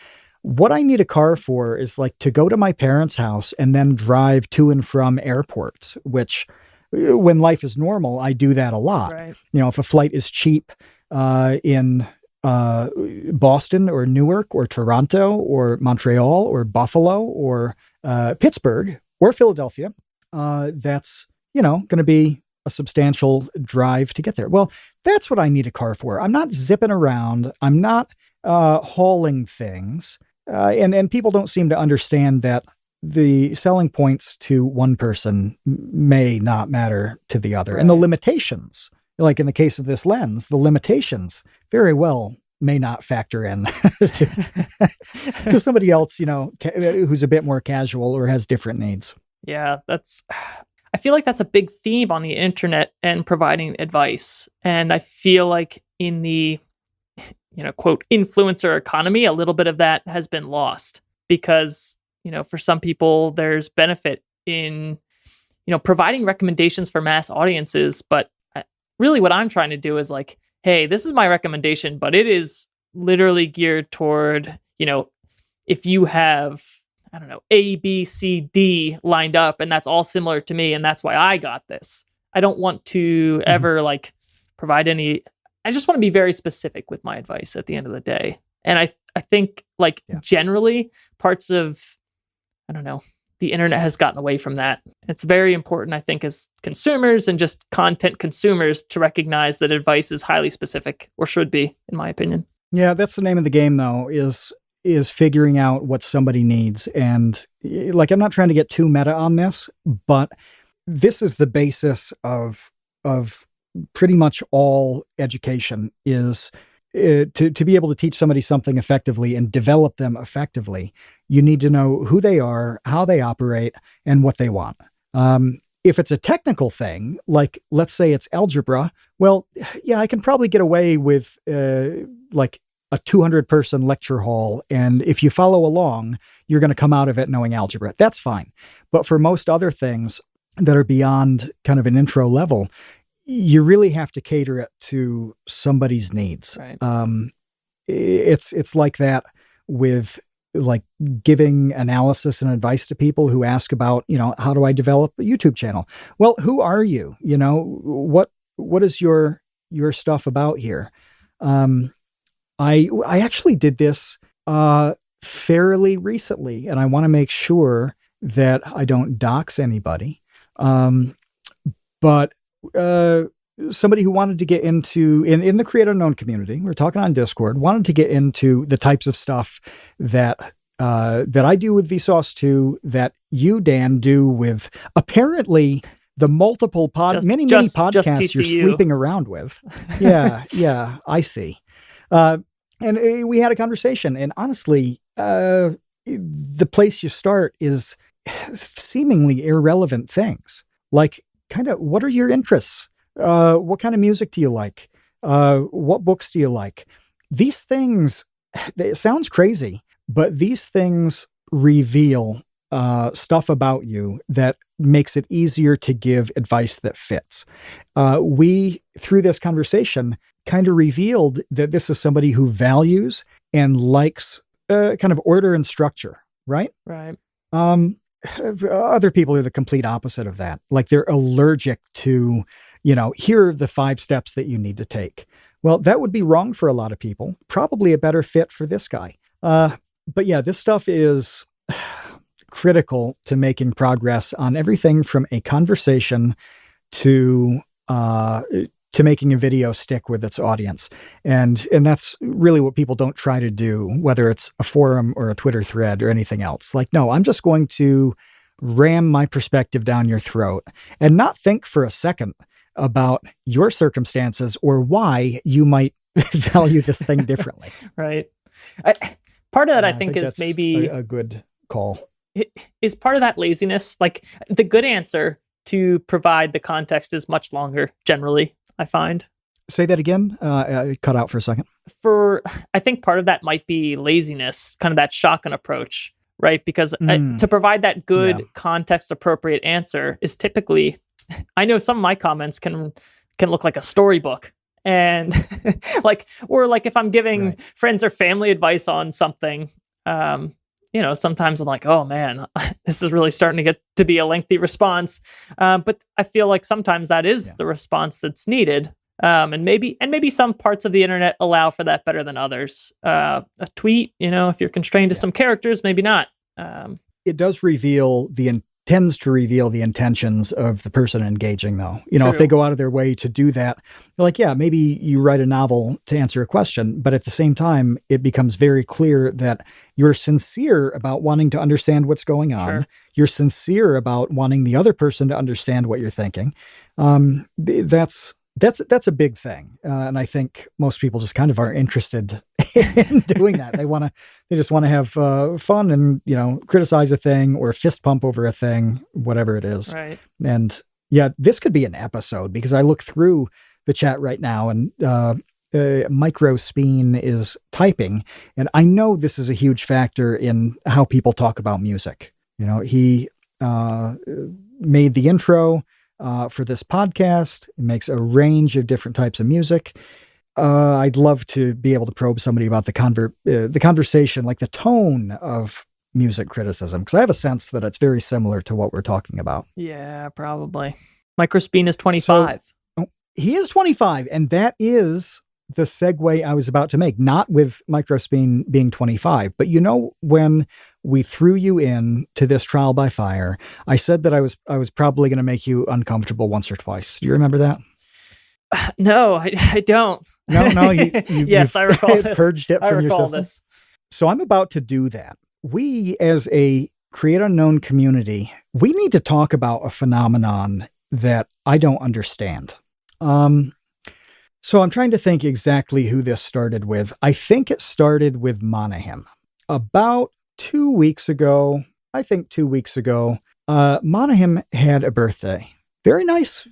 What I need a car for is like to go to my parents' house and then drive to and from airports, which when life is normal, I do that a lot. Right. If a flight is cheap in Boston or Newark or Toronto or Montreal or Buffalo or Pittsburgh or Philadelphia, that's, going to be a substantial drive to get there. Well, that's what I need a car for. I'm not zipping around. I'm not hauling things. And people don't seem to understand that the selling points to one person may not matter to the other. Right. And the limitations, like in the case of this lens, the limitations very well may not factor in to somebody else, who's a bit more casual or has different needs. Yeah, I feel like that's a big theme on the internet and providing advice. And I feel like in the, quote, influencer economy, a little bit of that has been lost because, for some people, there's benefit in, providing recommendations for mass audiences. But really what I'm trying to do is like, hey, this is my recommendation, but it is literally geared toward, if you have, I don't know, A, B, C, D lined up, and that's all similar to me, and that's why I got this. I don't want to ever like provide any. I just want to be very specific with my advice at the end of the day. And I think like generally parts of, I don't know, the internet has gotten away from that. It's very important, I think, as consumers and just content consumers to recognize that advice is highly specific, or should be, in my opinion. Yeah, that's the name of the game, though, is figuring out what somebody needs. And like, I'm not trying to get too meta on this, but this is the basis of pretty much all education is to be able to teach somebody something effectively and develop them effectively. You need to know who they are, how they operate, and what they want. If it's a technical thing, like let's say it's algebra, well, yeah, I can probably get away with like a 200-person lecture hall, and if you follow along, you're going to come out of it knowing algebra. That's fine. But for most other things that are beyond kind of an intro level, you really have to cater it to somebody's needs. Right. It's like that with like giving analysis and advice to people who ask about, how do I develop a YouTube channel? Well, who are you? What is your stuff about here? I actually did this fairly recently, and I want to make sure that I don't dox anybody. But somebody who wanted to get into, in the Create Unknown community, we're talking on Discord, wanted to get into the types of stuff that I do with Vsauce 2, that you, Dan, do with apparently the multiple many podcasts you're sleeping around with. Yeah, I see. And we had a conversation, and honestly, the place you start is seemingly irrelevant things. Like, kind of, what are your interests? What kind of music do you like? What books do you like? These things, it sounds crazy, but these things reveal stuff about you that makes it easier to give advice that fits. We, through this conversation, kind of revealed that this is somebody who values and likes kind of order and structure, right? Right. Other people are the complete opposite of that. Like, they're allergic to, here are the 5 steps that you need to take. Well, that would be wrong for a lot of people. Probably a better fit for this guy. But yeah, this stuff is critical to making progress on everything from a conversation to making a video stick with its audience. And that's really what people don't try to do, whether it's a forum or a Twitter thread or anything else. Like, no, I'm just going to ram my perspective down your throat and not think for a second about your circumstances or why you might value this thing differently. Right. Part of that, I think is maybe a good call. Is part of that laziness. Like, the good answer to provide the context is much longer, generally, I find. Say that again. Cut out for a second. I think part of that might be laziness, kind of that shotgun approach, right? Because to provide that good context-appropriate answer is typically, I know some of my comments can look like a storybook. And or if I'm giving friends or family advice on something, sometimes I'm like, oh man, this is really starting to get to be a lengthy response. But I feel like sometimes that is the response that's needed. And maybe some parts of the internet allow for that better than others. A tweet, if you're constrained to some characters, maybe not. It tends to reveal the intentions of the person engaging, though. If they go out of their way to do that, they're like, yeah, maybe you write a novel to answer a question, but at the same time, it becomes very clear that you're sincere about wanting to understand what's going on. Sure. You're sincere about wanting the other person to understand what you're thinking. That's a big thing. And I think most people just kind of are interested in doing that. They just want to have fun and, criticize a thing or fist pump over a thing, whatever it is. Right. And yeah, this could be an episode because I look through the chat right now and Micro Speen is typing. And I know this is a huge factor in how people talk about music. He made the intro for this podcast. It makes a range of different types of music. I'd love to be able to probe somebody about the conversation, like the tone of music criticism, because I have a sense that it's very similar to what we're talking about. Yeah, probably. Microspeen is 25. So, he is 25, and that is the segue I was about to make, not with Microspeen being 25, but when we threw you in to this trial by fire, I said that I was probably going to make you uncomfortable once or twice. Do you remember that? No, I don't. No, yes, I recall this. Purged it from your system. This. So I'm about to do that. We, as a Create Unknown community, we need to talk about a phenomenon that I don't understand. So I'm trying to think exactly who this started with. I think it started with Monahan. About 2 weeks ago, Monahan had a birthday. Very nice.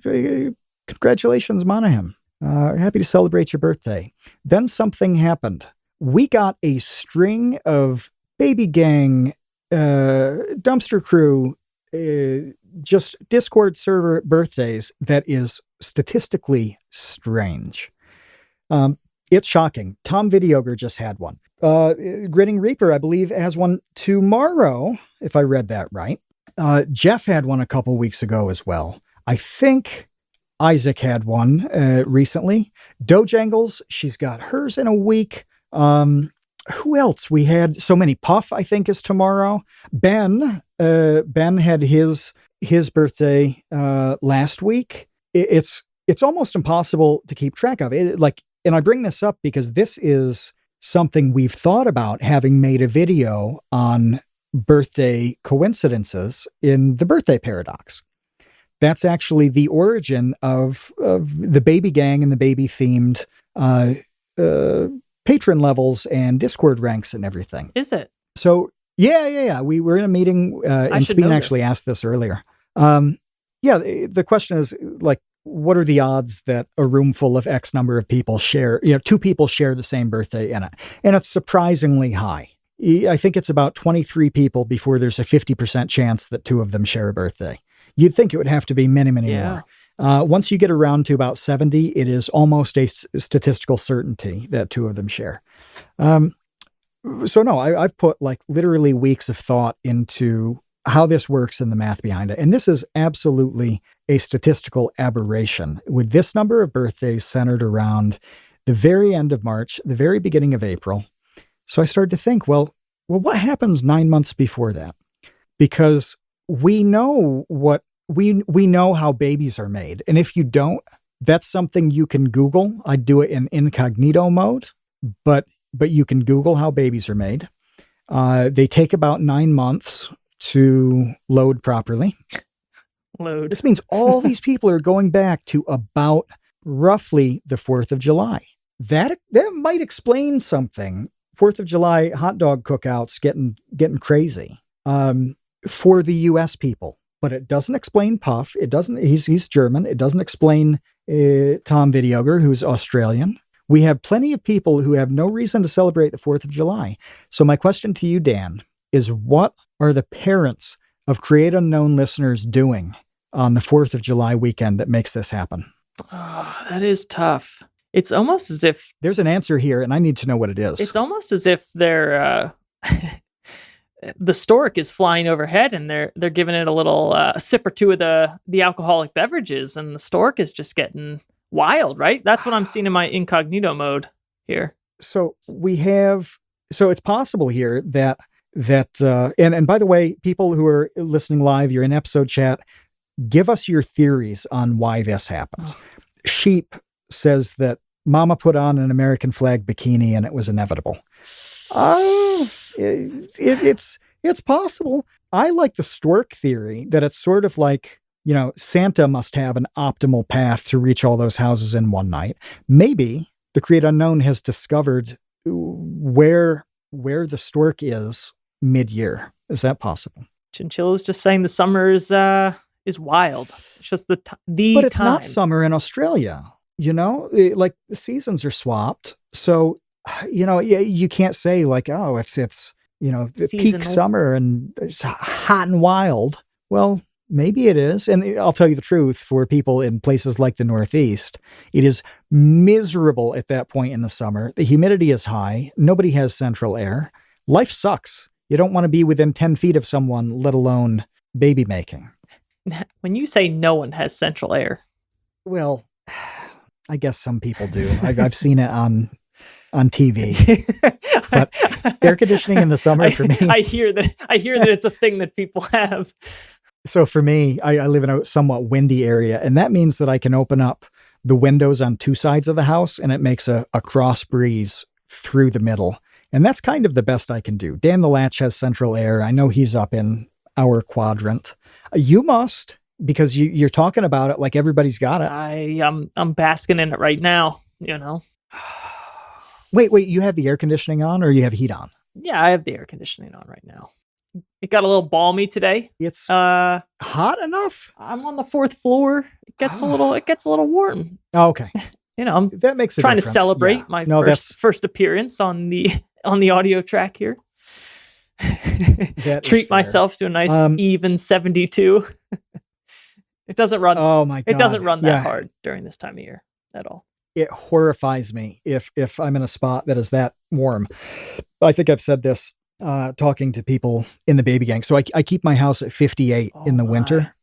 Congratulations, Monahan. Happy to celebrate your birthday. Then something happened. We got a string of baby gang, dumpster crew, just Discord server birthdays that is statistically strange. It's shocking. Tom Videogre just had one. Grinning Reaper, I believe, has one tomorrow, if I read that right. Jeff had one a couple weeks ago as well. I think Isaac had one recently. Dojangles, she's got hers in a week. Who else? We had so many. Puff, I think, is tomorrow. Ben had his birthday last week. It's almost impossible to keep track of it. And I bring this up because this is something we've thought about, having made a video on birthday coincidences in the birthday paradox. That's actually the origin of the baby gang and the baby themed patron levels and Discord ranks and everything. Is it? So yeah. We were in a meeting and Speen actually asked this earlier. The question is what are the odds that a room full of X number of people share, two people share the same birthday in it? And it's surprisingly high. I think it's about 23 people before there's a 50% chance that two of them share a birthday. You'd think it would have to be many, many more. Once you get around to about 70, it is almost a statistical certainty that two of them share. So no, I've put literally weeks of thought into how this works and the math behind it. And this is absolutely a statistical aberration, with this number of birthdays centered around the very end of March, the very beginning of April. So I started to think, well, what happens 9 months before that? because we know we know how babies are made. And if you don't, that's something you can Google. I do it in incognito mode, but you can Google how babies are made. They take about 9 months to load properly. This means all these people are going back to about roughly the 4th of July. That might explain something. 4th of July hot dog cookouts getting crazy for the U.S. people. But it doesn't explain Puff. It doesn't. He's German. It doesn't explain Tom Videoger, who's Australian. We have plenty of people who have no reason to celebrate the 4th of July. So my question to you, Dan, is what are the parents of Create Unknown listeners doing on the 4th of July weekend that makes this happen? Oh, that is tough. It's almost as if... There's an answer here, and I need to know what it is. It's almost as if they're... the stork is flying overhead, and they're giving it a little sip or two of the alcoholic beverages, and the stork is just getting wild, right? That's what I'm seeing in my incognito mode here. So it's possible here that and by the way, people who are listening live, you're in episode chat, give us your theories on why this happens. Oh. Sheep says that Mama put on an American flag bikini and it was inevitable. It's possible. I like the stork theory that it's sort of like, Santa must have an optimal path to reach all those houses in one night. Maybe the Create Unknown has discovered where the stork is mid-year. Is that possible? Chinchilla is just saying the summer is wild. It's just the But it's time. not summer in Australia. Like the seasons are swapped. So, you can't say like, oh, it's the peak summer and it's hot and wild. Well, maybe it is. And I'll tell you the truth, for people in places like the Northeast, it is miserable at that point in the summer. The humidity is high. Nobody has central air. Life sucks. You don't want to be within 10 feet of someone, let alone baby making. When you say no one has central air. Well, I guess some people do. I've seen it on TV, but air conditioning in the summer for me. I hear that it's a thing that people have. So for me, I live in a somewhat windy area, and that means that I can open up the windows on two sides of the house, and it makes a cross breeze through the middle. And that's kind of the best I can do. Dan the Latch has central air. I know he's up in our quadrant. You must, because you're talking about it like everybody's got it. I'm basking in it right now, Wait, you have the air conditioning on or you have heat on? Yeah, I have the air conditioning on right now. It got a little balmy today. It's hot enough. I'm on the 4th floor. It gets a little warm. Oh, okay. That makes a trying difference. To celebrate my first appearance on the audio track here. Treat myself to a nice even 72. It doesn't run. Oh my God. It doesn't run that hard during this time of year at all. It horrifies me if I'm in a spot that is that warm. I think I've said this talking to people in the baby gang. So I keep my house at 58 in the winter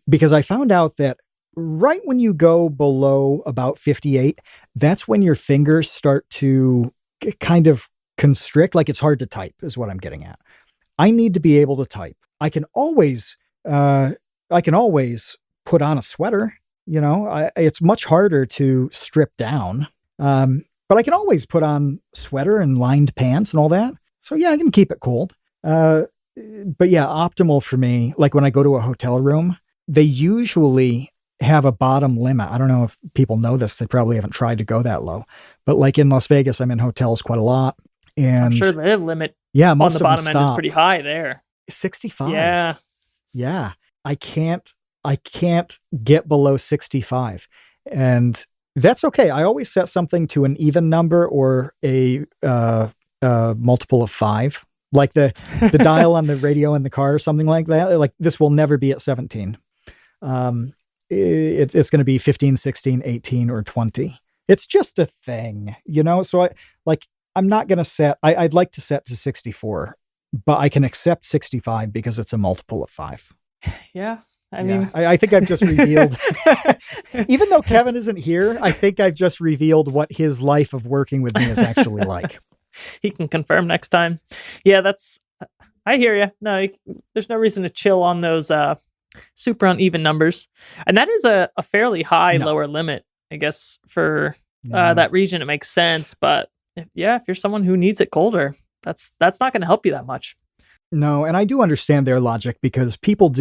because I found out that right when you go below about 58, that's when your fingers start to kind of constrict. Like it's hard to type is what I'm getting at. I need to be able to type. I can always put on a sweater. It's much harder to strip down. But I can always put on sweater and lined pants and all that. So yeah, I can keep it cold. But yeah, optimal for me, like when I go to a hotel room, they usually have a bottom limit. I don't know if people know this. They probably haven't tried to go that low. But like in Las Vegas, I'm in hotels quite a lot. And I'm sure the limit most on the bottom end is pretty high there. 65. Yeah. Yeah. I can't get below 65. And that's okay. I always set something to an even number or a multiple of 5, like the dial on the radio in the car or something like that. Like this will never be at 17. It's going to be 15, 16, 18, or 20. It's just a thing, So I'm not going to set. I'd like to set to 64, but I can accept 65 because it's a multiple of 5. Yeah. I mean, I think I've just revealed, even though Kevin isn't here, I think I've just revealed what his life of working with me is actually like. He can confirm next time. Yeah, I hear you. No, there's no reason to chill on those super uneven numbers, and that is a fairly high lower limit, I guess, for that region. It makes sense, but if you're someone who needs it colder, that's not going to help you that much. No, and I do understand their logic, because people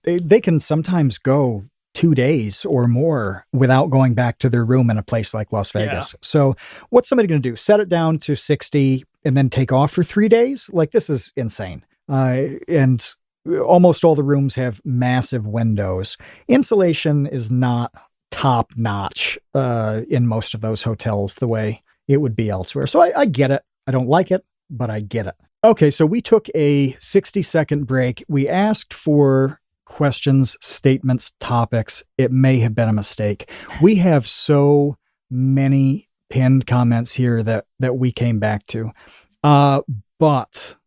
they can sometimes go 2 days or more without going back to their room in a place like Las Vegas. Yeah. So what's somebody going to do? Set it down to 60 and then take off for 3 days? Like, this is insane. And almost all the rooms have massive windows. Insulation is not top notch in most of those hotels the way it would be elsewhere. So I get it. I don't like it, but I get it. Okay, so we took a 60-second break. We asked for questions, statements, topics. It may have been a mistake. We have so many pinned comments here that we came back to. But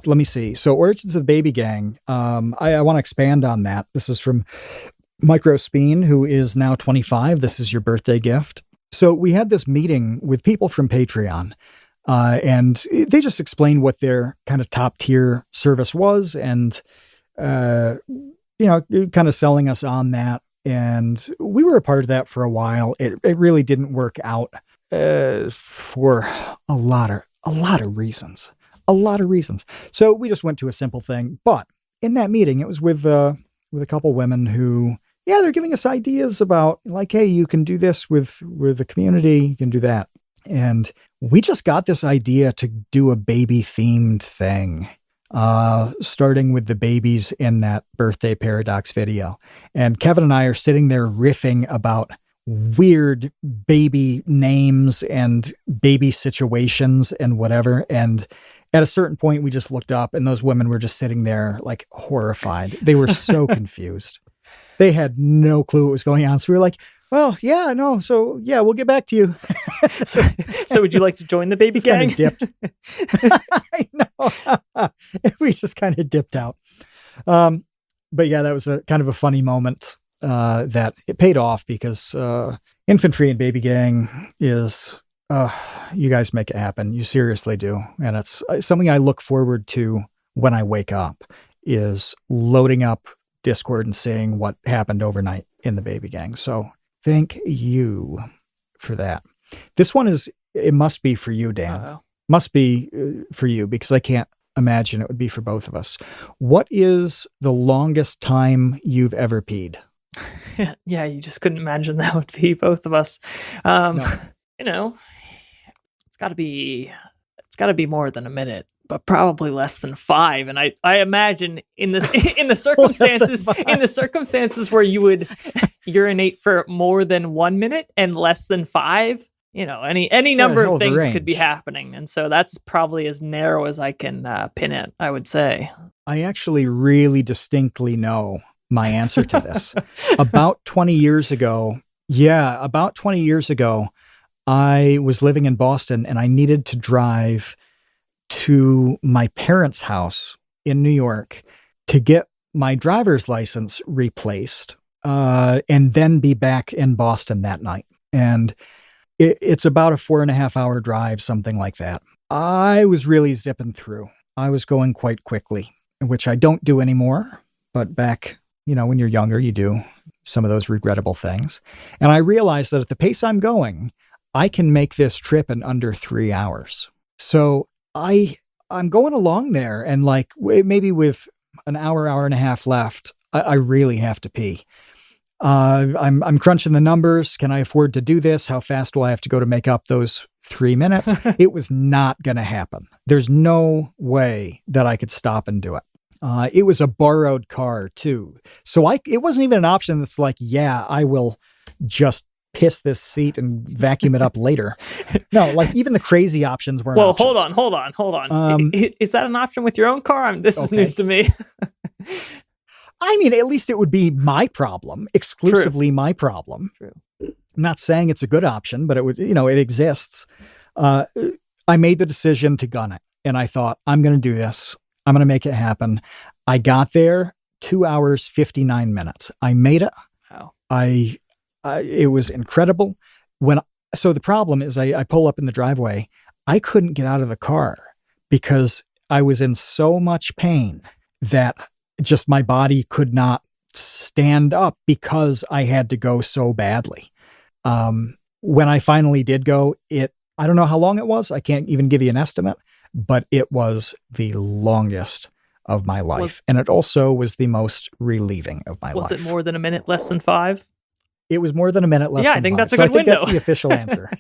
let me see. So Origins of the Baby Gang, I want to expand on that. This is from Micro Speen, who is now 25. This is your birthday gift. So we had this meeting with people from Patreon, and they just explained what their kind of top tier service was, and kind of selling us on that. And we were a part of that for a while. It really didn't work out for a lot of reasons. So we just went to a simple thing. But in that meeting, it was with a couple women who, they're giving us ideas about, like, hey, you can do this with the community, you can do that. And we just got this idea to do a baby themed thing, starting with the babies in that Birthday Paradox video. And Kevin and I are sitting there riffing about weird baby names and baby situations and whatever. And at a certain point, we just looked up, and those women were just sitting there like horrified. They were so confused. They had no clue what was going on. So we were like, well, we'll get back to you. So would you like to join the baby gang? Kind of dipped. I know. We just kind of dipped out. But yeah, that was a kind of a funny moment that it paid off, because Infantry and Baby Gang is, you guys make it happen. You seriously do. And it's something I look forward to when I wake up, is loading up Discord and seeing what happened overnight in the Baby Gang. So thank you for that. This one it must be for you, Dan. Uh-oh. Must be for you, because I can't imagine it would be for both of us. What is the longest time you've ever peed? Yeah, you just couldn't imagine that would be both of us. No. It's got to be more than a minute, but probably less than 5. And I imagine in the circumstances where you would urinate for more than 1 minute and less than 5, any number of things could be happening. And so that's probably as narrow as I can pin it, I would say. I actually really distinctly know my answer to this. About 20 years ago, I was living in Boston, and I needed to drive to my parents' house in New York to get my driver's license replaced, and then be back in Boston that night. And it's about a 4.5 hour drive, something like that. I was really zipping through. I was going quite quickly, which I don't do anymore. But back, when you're younger, you do some of those regrettable things. And I realized that at the pace I'm going, I can make this trip in under 3 hours. So I'm going along there, and like maybe with an hour and a half left, I really have to pee. I'm crunching the numbers. Can I afford to do this? How fast will I have to go to make up those 3 minutes? It was not going to happen. There's no way that I could stop and do it. It was a borrowed car too. So it wasn't even an option that's like, I will just piss this seat and vacuum it up later. No, like even the crazy options weren't options. Hold on. Is that an option with your own car? This is news to me. I mean, at least it would be my problem, exclusively my problem. True. I'm not saying it's a good option, but it would, it exists. I made the decision to gun it, and I thought, I'm going to do this. I'm going to make it happen. I got there 2 hours, 59 minutes. I made it. Wow. It was incredible. So the problem is I pull up in the driveway. I couldn't get out of the car because I was in so much pain that just my body could not stand up because I had to go so badly. When I finally did go, I don't know how long it was. I can't even give you an estimate, but it was the longest of my life. And it also was the most relieving of my life. Was it more than a minute, less than 5? It was more than a minute, less than 5. I think that's a good window. I think that's the official answer.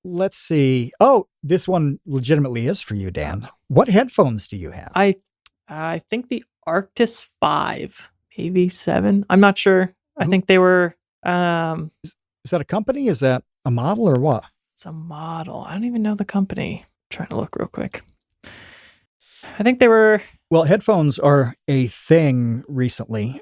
Let's see. Oh, this one legitimately is for you, Dan. What headphones do you have? I think the Arctis 5, maybe 7. I'm not sure. I think they were... Is that a company? Is that a model or what? It's a model. I don't even know the company. I'm trying to look real quick. I think they were... Well, headphones are a thing recently.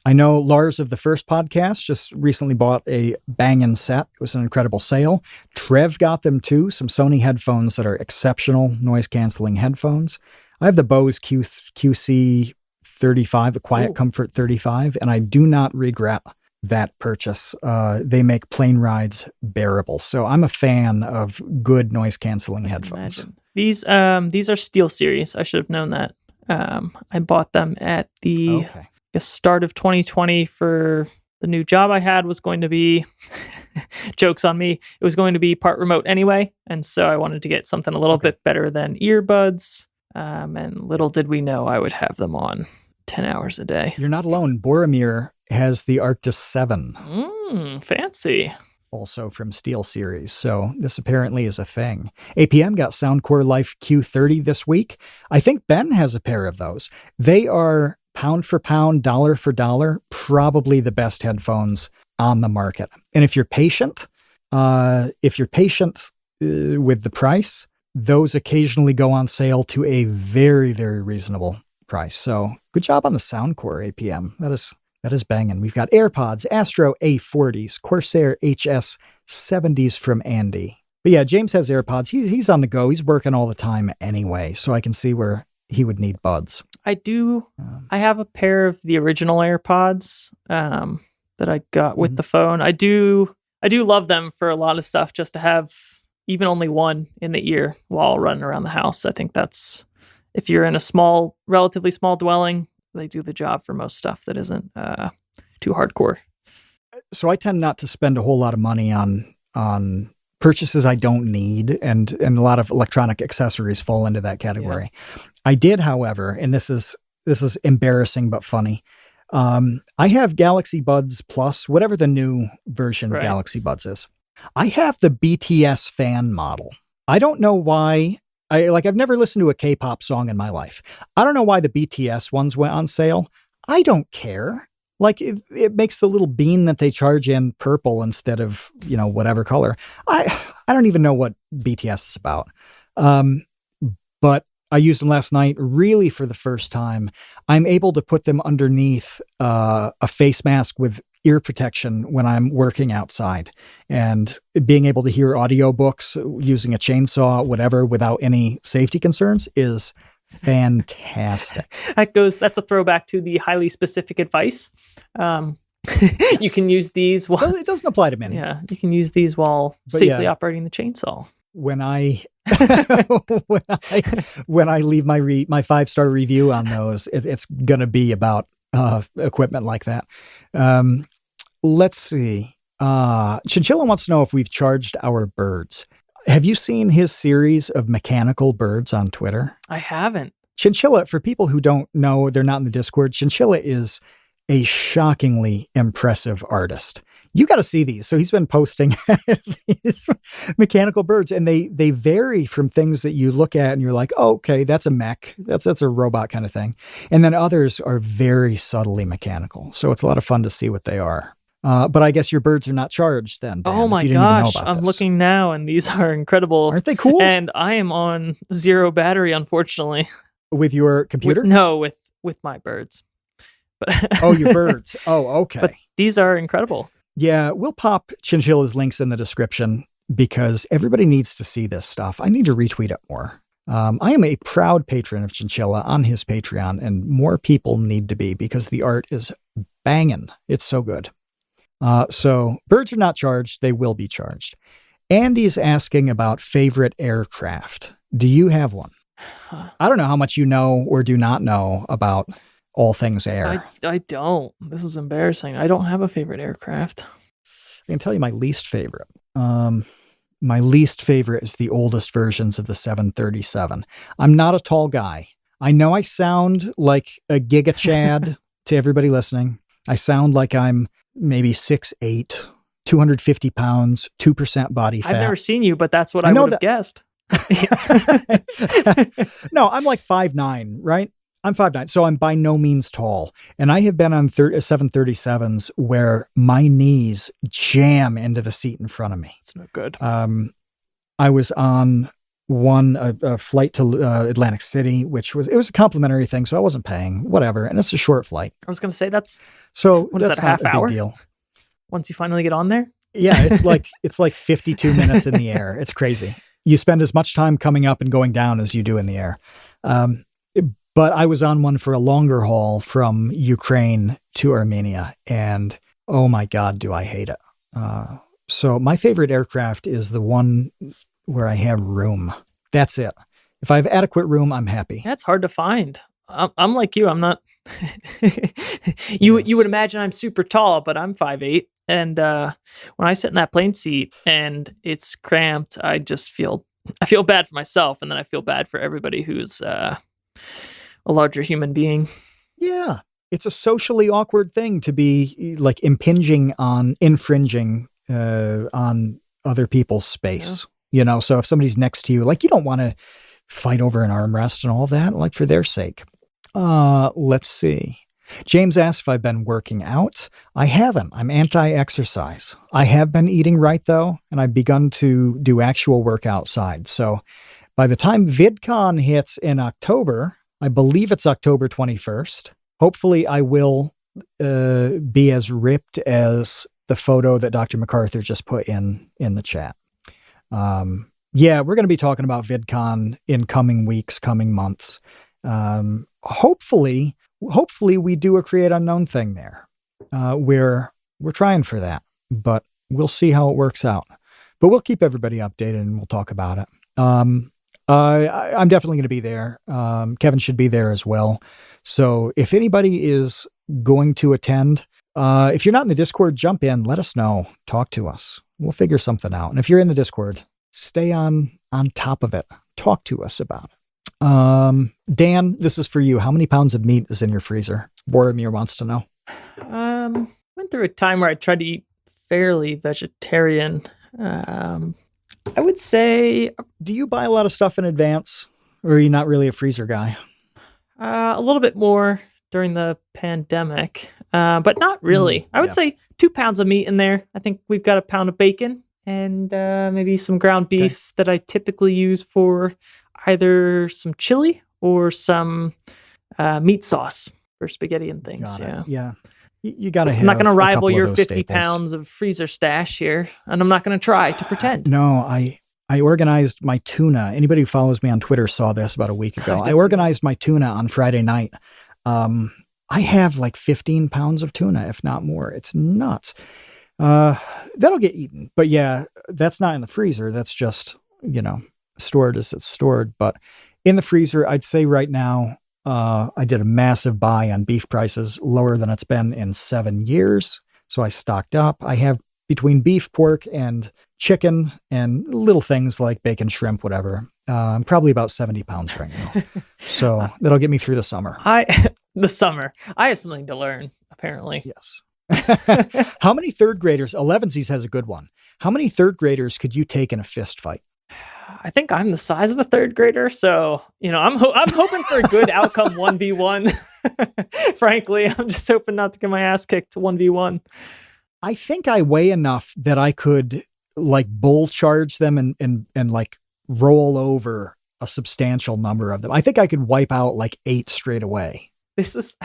I know Lars of the First Podcast just recently bought a Bang & set. It was an incredible sale. Trev got them too, some Sony headphones that are exceptional noise-canceling headphones. I have the Bose QC 35, the Quiet Comfort 35, and I do not regret that purchase. They make plane rides bearable. So I'm a fan of good noise-canceling headphones. Imagine. These are SteelSeries. I should have known that. I bought them at the start of 2020 for the new job I had was going to be, jokes on me, it was going to be part remote anyway. And so I wanted to get something a little bit better than earbuds. And little did we know I would have them on 10 hours a day. You're not alone. Boromir has the Arctis 7. Fancy. Also from SteelSeries. So this apparently is a thing. APM got Soundcore Life Q30 this week. I think Ben has a pair of those. They are pound for pound, dollar for dollar, probably the best headphones on the market. And if you're patient with the price, those occasionally go on sale to a very, very reasonable price. So good job on the Soundcore APM. That is banging. We've got AirPods, Astro A40s, Corsair HS 70s from Andy. But yeah, James has AirPods. He's on the go. He's working all the time anyway, so I can see where he would need buds. I do. I have a pair of the original AirPods that I got with the phone. I do love them for a lot of stuff, just to have even only one in the ear while running around the house. I think that's, if you're in a relatively small dwelling, they do the job for most stuff that isn't too hardcore. So I tend not to spend a whole lot of money on purchases I don't need, and a lot of electronic accessories fall into that category. Yeah. I did, however, and this is embarrassing but funny. I have Galaxy Buds Plus, whatever the new version of Galaxy Buds is. I have the BTS fan model. I don't know why. I've never listened to a K-pop song in my life. I don't know why the BTS ones went on sale. I don't care. Like, it makes the little bean that they charge in purple instead of, whatever color. I don't even know what BTS is about. But I used them last night, really for the first time. I'm able to put them underneath a face mask with ear protection when I'm working outside, and being able to hear audiobooks using a chainsaw, whatever, without any safety concerns is fantastic. That's a throwback to the highly specific advice. Yes. You can use these while it doesn't apply to many. Yeah, you can use these while safely operating the chainsaw. When I when I leave my 5-star review on those, it's gonna be about equipment like that. Let's see. Chinchilla wants to know if we've charged our birds. Have you seen his series of mechanical birds on Twitter? I haven't. Chinchilla, for people who don't know, they're not in the Discord, Chinchilla is a shockingly impressive artist. You got to see these. So he's been posting these mechanical birds, and they vary from things that you look at and you're like, oh, okay, that's a mech. That's a robot kind of thing. And then others are very subtly mechanical. So it's a lot of fun to see what they are. But I guess your birds are not charged then, Dan, oh my gosh, I'm looking now, and these are incredible. Aren't they cool? And I am on 0 battery, unfortunately. With your computer? With my birds. But oh, your birds. Oh, okay. But these are incredible. Yeah, we'll pop Chinchilla's links in the description because everybody needs to see this stuff. I need to retweet it more. I am a proud patron of Chinchilla on his Patreon, and more people need to be because the art is banging. It's so good. So birds are not charged. They will be charged. Andy's asking about favorite aircraft. Do you have one? I don't know how much you know or do not know about all things air. I don't. This is embarrassing. I don't have a favorite aircraft. I can tell you my least favorite. My least favorite is the oldest versions of the 737. I'm not a tall guy. I know I sound like a Giga Chad to everybody listening. I sound like I'm maybe 6'8", 250 pounds, 2% body fat. I've never seen you, but that's what I would have guessed. No, I'm like 5'9", right? I'm 5'9", so I'm by no means tall. And I have been on 737s where my knees jam into the seat in front of me. It's no good. I was on a flight to Atlantic City, which was a complimentary thing, so I wasn't paying, whatever. And it's a short flight. I was going to say that's what is that, a half hour? Big deal. Once you finally get on there? Yeah, it's like 52 minutes in the air. It's crazy. You spend as much time coming up and going down as you do in the air. But I was on one for a longer haul from Ukraine to Armenia, and oh my God, do I hate it. So my favorite aircraft is the one where I have room. That's it. If I have adequate room, I'm happy. That's hard to find. I'm like you. I'm not. You would imagine I'm super tall, but I'm 5'8". And when I sit in that plane seat and it's cramped, I feel bad for myself, and then I feel bad for everybody who's a larger human being. Yeah, it's a socially awkward thing to be like infringing on other people's space. Yeah. So if somebody's next to you, like you don't want to fight over an armrest and all that, like for their sake. Let's see. James asks if I've been working out. I haven't. I'm anti-exercise. I have been eating right, though, and I've begun to do actual work outside. So by the time VidCon hits in October, I believe it's October 21st, hopefully I will be as ripped as the photo that Dr. MacArthur just put in the chat. Yeah, we're going to be talking about VidCon in coming weeks, coming months. Hopefully we do a Create Unknown thing there. We're trying for that, but we'll see how it works out. But we'll keep everybody updated and we'll talk about it. I'm definitely going to be there. Kevin should be there as well. So if anybody is going to attend, if you're not in the Discord, jump in, let us know, talk to us. We'll figure something out. And if you're in the Discord, stay on top of it. Talk to us about it. Dan, this is for you. How many pounds of meat is in your freezer? Boromir wants to know. Went through a time where I tried to eat fairly vegetarian. I would say... Do you buy a lot of stuff in advance? Or are you not really a freezer guy? A little bit more during the pandemic, but not really. I would say 2 pounds of meat in there. I think we've got a pound of bacon and maybe some ground beef that I typically use for either some chili or some meat sauce for spaghetti and things. Yeah. You got to have. I'm not going to rival your 50 staples. Pounds of freezer stash here, and I'm not going to try to pretend. No, I organized my tuna. Anybody who follows me on Twitter saw this about a week ago. I organized my tuna on Friday night. I have like 15 pounds of tuna, if not more. It's nuts. That'll get eaten. But yeah, that's not in the freezer. That's just, stored as it's stored. But in the freezer, I'd say right now, I did a massive buy on beef prices, lower than it's been in 7 years. So I stocked up. I have between beef, pork, and chicken, and little things like bacon, shrimp, whatever. I'm probably about 70 pounds right now. So that'll get me through the summer. The summer. I have something to learn, apparently. Yes. How many third graders? Elevensies has a good one. How many third graders could you take in a fist fight? I think I'm the size of a third grader, so I'm hoping for a good outcome 1v1. Frankly, I'm just hoping not to get my ass kicked 1v1. I think I weigh enough that I could like bull charge them and like roll over a substantial number of them. I think I could wipe out like 8 straight away. This is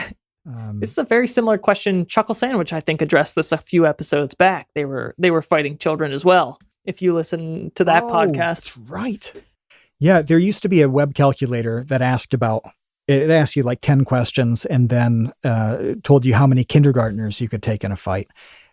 a very similar question. Chuckle Sandwich, I think, addressed this a few episodes back. They were fighting children as well. If you listen to that podcast. That's right. Yeah, there used to be a web calculator that asked you like 10 questions and then told you how many kindergartners you could take in a fight.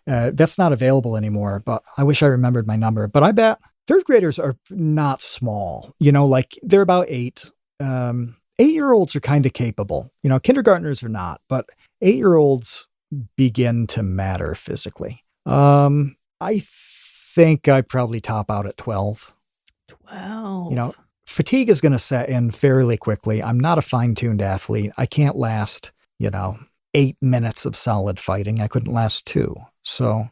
That's not available anymore, but I wish I remembered my number. But I bet third graders are not small. Like they're about 8. 8-year-olds are kind of capable. Kindergartners are not, but 8-year-olds begin to matter physically. I think I probably top out at 12. 12. Fatigue is going to set in fairly quickly. I'm not a fine-tuned athlete. I can't last, 8 minutes of solid fighting. I couldn't last 2. So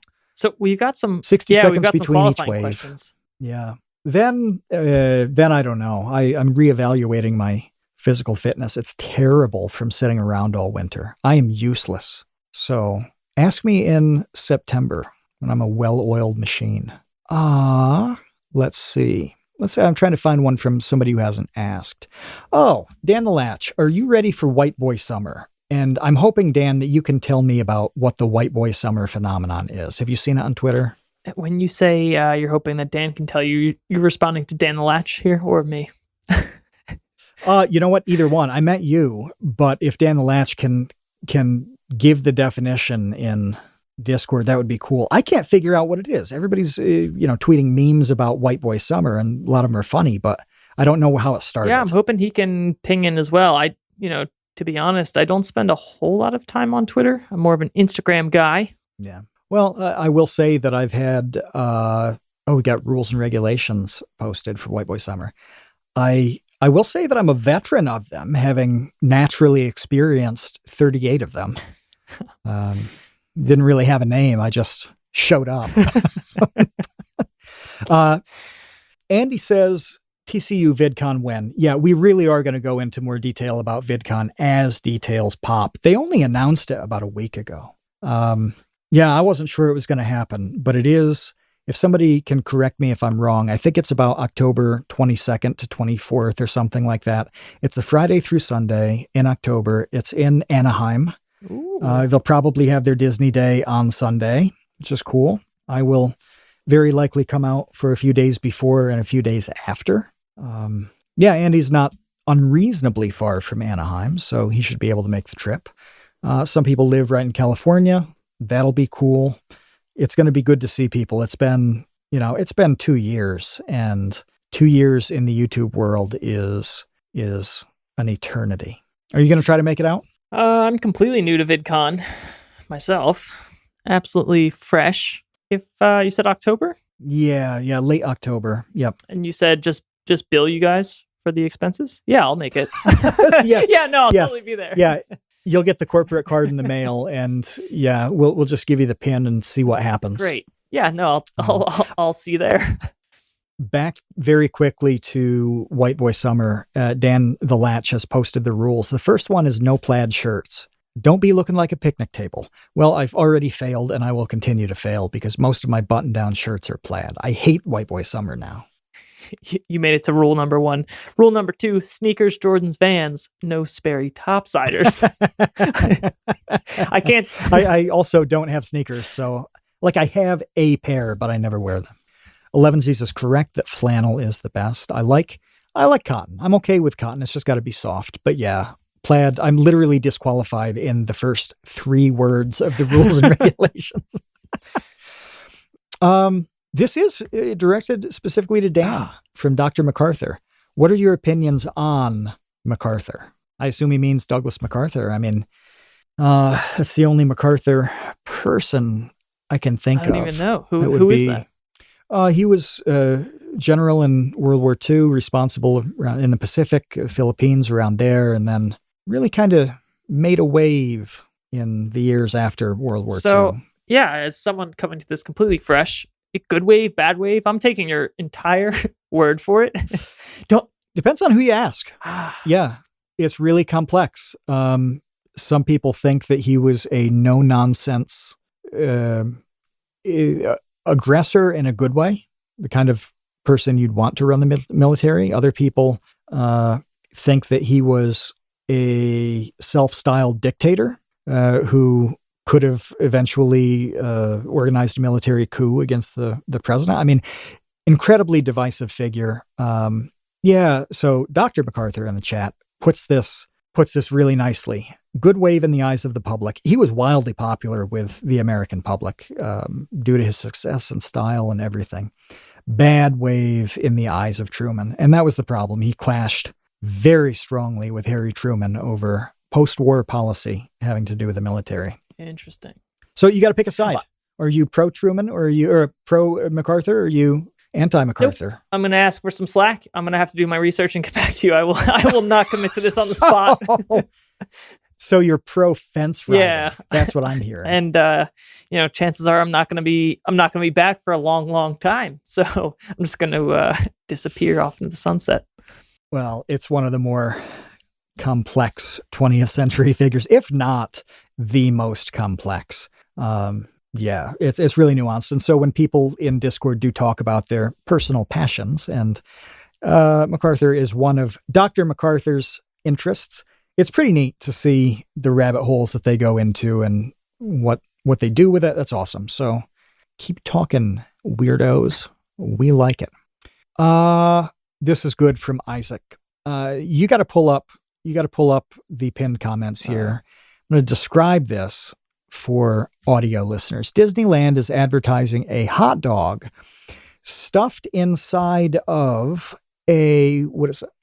we've got some 60 we've seconds got some between each qualifying wave. questions. Yeah. Then I don't know. I'm reevaluating my physical fitness. It's terrible from sitting around all winter. I am useless. So ask me in September when I'm a well-oiled machine. Let's see. I'm trying to find one from somebody who hasn't asked. Oh, Dan the Latch, are you ready for White Boy Summer? And I'm hoping, Dan, that you can tell me about what the White Boy Summer phenomenon is. Have you seen it on Twitter? When you say you're hoping that Dan can tell you, you're responding to Dan the Latch here or me? You know what? Either one. I meant you, but if Dan the Latch can give the definition in Discord, that would be cool. I can't figure out what it is. Everybody's, tweeting memes about White Boy Summer, and a lot of them are funny, but I don't know how it started. Yeah, I'm hoping he can ping in as well. To be honest, I don't spend a whole lot of time on Twitter. I'm more of an Instagram guy. Yeah. Well, I will say that I've had, we got rules and regulations posted for White Boy Summer. I will say that I'm a veteran of them, having naturally experienced 38 of them. Didn't really have a name. I just showed up. Andy says, TCU VidCon when? Yeah, we really are going to go into more detail about VidCon as details pop. They only announced it about a week ago. Yeah, I wasn't sure it was going to happen, but it is. If somebody can correct me if I'm wrong, I think it's about October 22nd to 24th or something like that. It's a Friday through Sunday in October. It's in Anaheim. They'll probably have their Disney Day on Sunday, which is cool. I will very likely come out for a few days before and a few days after. Andy's not unreasonably far from Anaheim, so he should be able to make the trip. Some people live right in California. That'll be cool. It's going to be good to see people. It's been 2 years, and 2 years in the YouTube world is an eternity. Are you going to try to make it out? I'm completely new to VidCon myself. Absolutely fresh. If you said October? Yeah, late October. Yep. And you said just bill you guys for the expenses? Yeah, I'll make it. I'll totally be there. Yeah. You'll get the corporate card in the mail, and we'll just give you the pin and see what happens. Great. Yeah, no, I'll see you there. Back very quickly to White Boy Summer. Dan the Latch has posted the rules. The first one is no plaid shirts. Don't be looking like a picnic table. Well, I've already failed, and I will continue to fail because most of my button-down shirts are plaid. I hate White Boy Summer now. You made it to rule number 1. Rule number 2, sneakers, Jordans, Vans, no Sperry topsiders. I can't. I also don't have sneakers, so I have a pair, but I never wear them. Elevensies is correct that flannel is the best. I like cotton. I'm okay with cotton. It's just got to be soft. But yeah, plaid, I'm literally disqualified in the first 3 words of the rules and regulations. This is directed specifically to Dan from Dr. MacArthur. What are your opinions on MacArthur? I assume he means Douglas MacArthur. I mean, that's the only MacArthur person I can think of. I don't even know. Who is that? He was general in World War II, responsible in the Pacific, Philippines, around there, and then really kind of made a wave in the years after World War II. So, yeah, as someone coming to this completely fresh, good wave, bad wave, I'm taking your entire word for it. Depends on who you ask. Yeah, it's really complex. Some people think that he was a no-nonsense aggressor in a good way, the kind of person you'd want to run the military. Other people think that he was a self-styled dictator who could have eventually organized a military coup against the president. I mean, incredibly divisive figure. So Dr. MacArthur in the chat puts this really nicely. Good wave in the eyes of the public. He was wildly popular with the American public due to his success and style and everything. bad wave in the eyes of Truman. And that was the problem. He clashed very strongly with Harry Truman over post-war policy having to do with the military. Interesting. So you got to pick a side. Are you pro-Truman or are you pro-MacArthur or are you anti-MacArthur? Nope. I'm going to ask for some slack. I'm going to have to do my research and get back to you. I will not commit to this on the spot. So you're pro-fence riding. Yeah. That's what I'm hearing. And chances are I'm not going to be back for a long, long time. So I'm just going to disappear off into the sunset. Well, it's one of the more complex 20th century figures, if not the most complex. Yeah, it's really nuanced. And so when people in Discord do talk about their personal passions, and MacArthur is one of Dr. MacArthur's interests, it's pretty neat to see the rabbit holes that they go into and what they do with it. That's awesome. So keep talking, weirdos. We like it. This is good from Isaac. You got to pull up the pinned comments here. I'm going to describe this for audio listeners. Disneyland is advertising a hot dog stuffed inside of I'm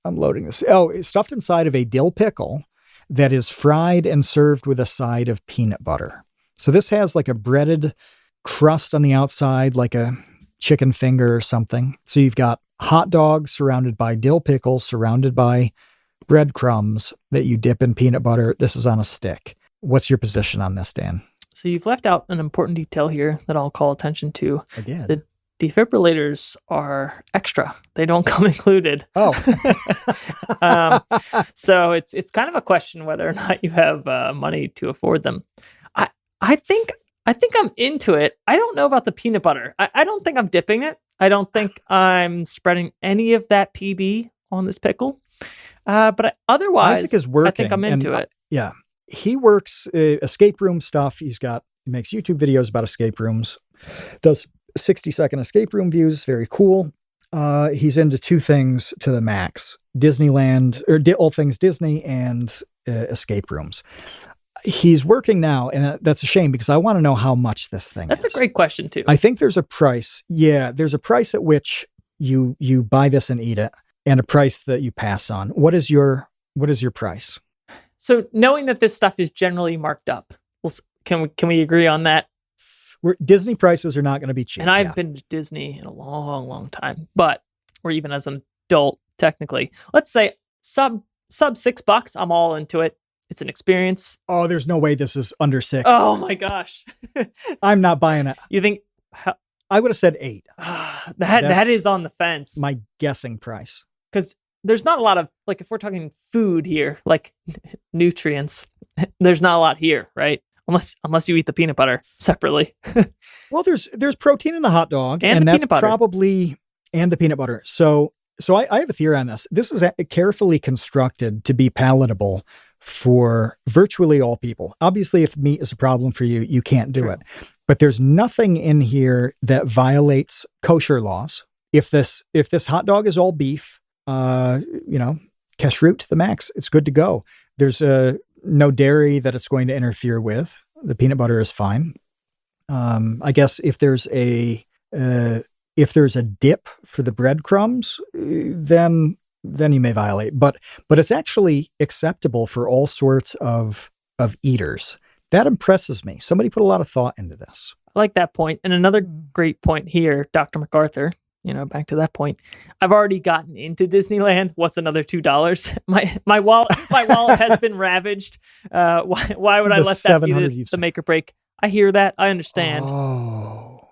loading this. It's stuffed inside of a dill pickle that is fried and served with a side of peanut butter. So this has like a breaded crust on the outside, like a chicken finger or something. So you've got hot dog surrounded by dill pickle, surrounded by breadcrumbs that you dip in peanut butter. This is on a stick. What's your position on this, Dan? So you've left out an important detail here that I'll call attention to. I did. The defibrillators are extra. They don't come included. Oh. So it's kind of a question whether or not you have money to afford them. I think I'm into it. I don't know about the peanut butter. I don't think I'm dipping it. I don't think I'm spreading any of that PB on this pickle. But otherwise, Isaac is working, I think I'm into it. Yeah. He works escape room stuff. He makes YouTube videos about escape rooms, does 60-second escape room views. Very cool. He's into two things to the max: Disneyland, or all things Disney, and escape rooms. He's working now, and that's a shame because I want to know how much this thing is. That's a great question too. I think there's a price. Yeah, there's a price at which you buy this and eat it, and a price that you pass on. What is your price? So knowing that this stuff is generally marked up, can we agree on that? Disney prices are not going to be cheap. And I've been to Disney in a long, long time, or even as an adult, technically. Let's say sub $6. I'm all into it. It's an experience. Oh, there's no way this is under $6. Oh my gosh. I'm not buying it. You think? I would have said $8. That is on the fence. My guessing price. Because there's not a lot of, like, if we're talking food here, like nutrients, there's not a lot here, right? Unless you eat the peanut butter separately. Well, there's protein in the hot dog, and that's butter. probably and the peanut butter. So I have a theory on this. This is carefully constructed to be palatable for virtually all people. Obviously, if meat is a problem for you, you can't do it. But there's nothing in here that violates kosher laws. If this hot dog is all beef, kashrut to the max, it's good to go. There's no dairy that it's going to interfere with. The peanut butter is fine. I guess if there's a dip for the breadcrumbs, then you may violate. But it's actually acceptable for all sorts of eaters. That impresses me. Somebody put a lot of thought into this. I like that point. And another great point here, Dr. MacArthur, back to that point. I've already gotten into Disneyland. What's another $2? My wallet has been ravaged. Why would I let that be the make or break? I hear that. I understand. Oh.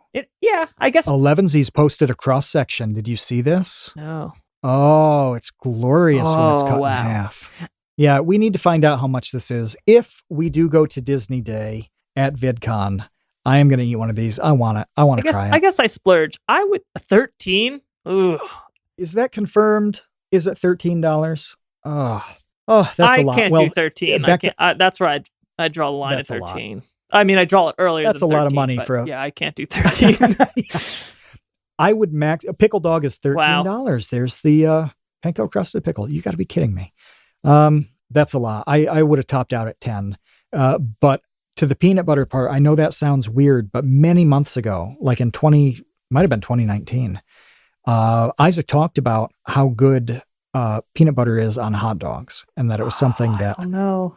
I guess. Elevensies posted a cross section. Did you see this? No. Oh, it's glorious when it's cut in half. Yeah, we need to find out how much this is. If we do go to Disney Day at VidCon, I am going to eat one of these. I want it. I want to try it. I guess I splurge. I would 13. Ooh. Is that confirmed? Is it $13? Oh, that's a lot. I can't do 13. That's where I draw the line at 13. I mean, I draw it earlier. That's than 13, a lot of money for. Yeah, I can't do 13. I would max. A pickle dog is $13. Wow. There's the panko crusted pickle. You got to be kidding me. That's a lot. I would have topped out at 10. But to the peanut butter part, I know that sounds weird, but many months ago, like might have been 2019, Isaac talked about how good peanut butter is on hot dogs, and that it was something that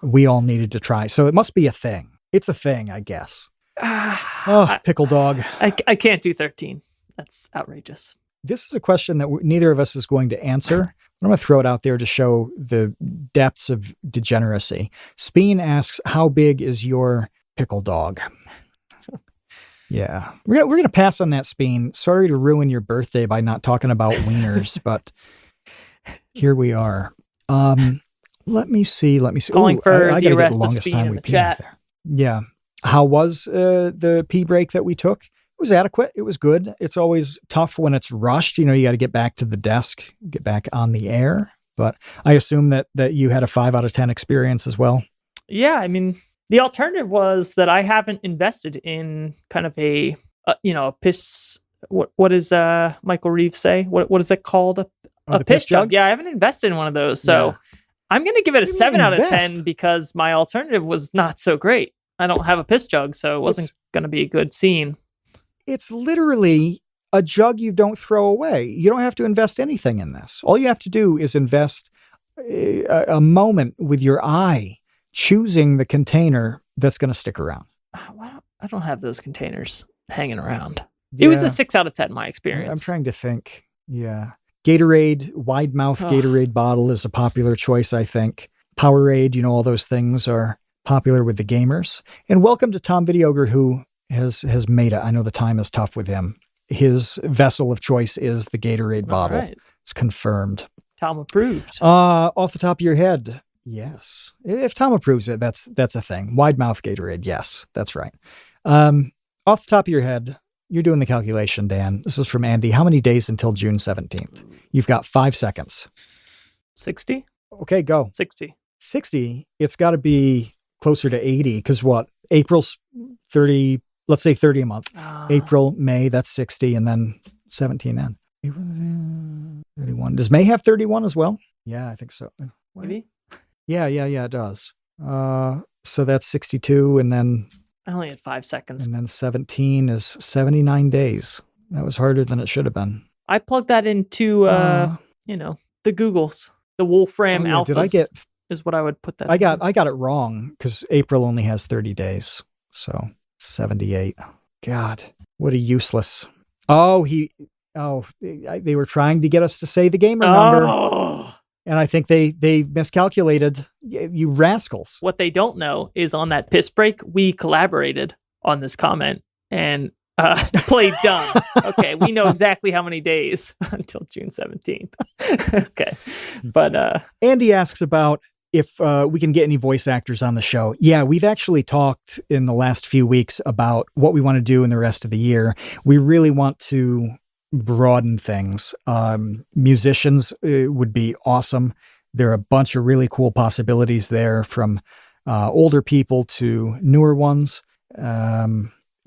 we all needed to try. So it must be a thing. It's a thing, I guess. Pickle dog. I can't do 13. That's outrageous. This is a question that neither of us is going to answer. I'm going to throw it out there to show the depths of degeneracy. Speen asks, how big is your pickle dog? Yeah. We're going to pass on that, Speen. Sorry to ruin your birthday by not talking about wieners, but here we are. Let me see. Calling for the arrest of Speen in the chat. There. Yeah. How was the pee break that we took? It was adequate. It was good. It's always tough when it's rushed. You got to get back to the desk, get back on the air. But I assume that you had a 5 out of 10 experience as well. Yeah. I mean, the alternative was that I haven't invested in kind of a piss. What does Michael Reeves say? What is it called? A piss jug? Yeah, I haven't invested in one of those. So I'm going to give it a 7 out of 10 because my alternative was not so great. I don't have a piss jug, so it wasn't going to be a good scene. It's literally a jug you don't throw away. You don't have to invest anything in this. All you have to do is invest a moment with your eye choosing the container that's going to stick around. I don't have those containers hanging around. Yeah. It was a 6 out of 10, my experience. I'm trying to think. Yeah. Gatorade, wide mouth Gatorade bottle is a popular choice, I think. Powerade, all those things are popular with the gamers. And welcome to Tom Videogre, who has made it. I know the time is tough with him. His vessel of choice is the Gatorade bottle. Right. It's confirmed. Tom approved. Off the top of your head, yes. If Tom approves it, that's a thing. Wide mouth Gatorade, yes, that's right. Off the top of your head, you're doing the calculation, Dan. This is from Andy. How many days until June 17th? You've got 5 seconds. 60? Okay, go. 60. 60, it's got to be closer to 80, because what? April's 30, let's say 30 a month. April, May, that's 60, and then 17 then. 31. Does May have 31 as well? Yeah, I think so. Maybe? Yeah, it does. So that's 62, and then... I only had 5 seconds. And then 17 is 79 days. That was harder than it should have been. I plugged that into, the Googles. The Wolfram alphas is what I would put that into. I got it wrong, because April only has 30 days. So 78. God, what a useless. They were trying to get us to say the gamer number. And I think they miscalculated. You rascals. What they don't know is on that piss break, we collaborated on this comment and played dumb. Okay, we know exactly how many days until June 17th. Okay. But Andy asks about if we can get any voice actors on the show. Yeah, we've actually talked in the last few weeks about what we want to do in the rest of the year. We really want to broaden things. Musicians would be awesome. There are a bunch of really cool possibilities there, from older people to newer ones.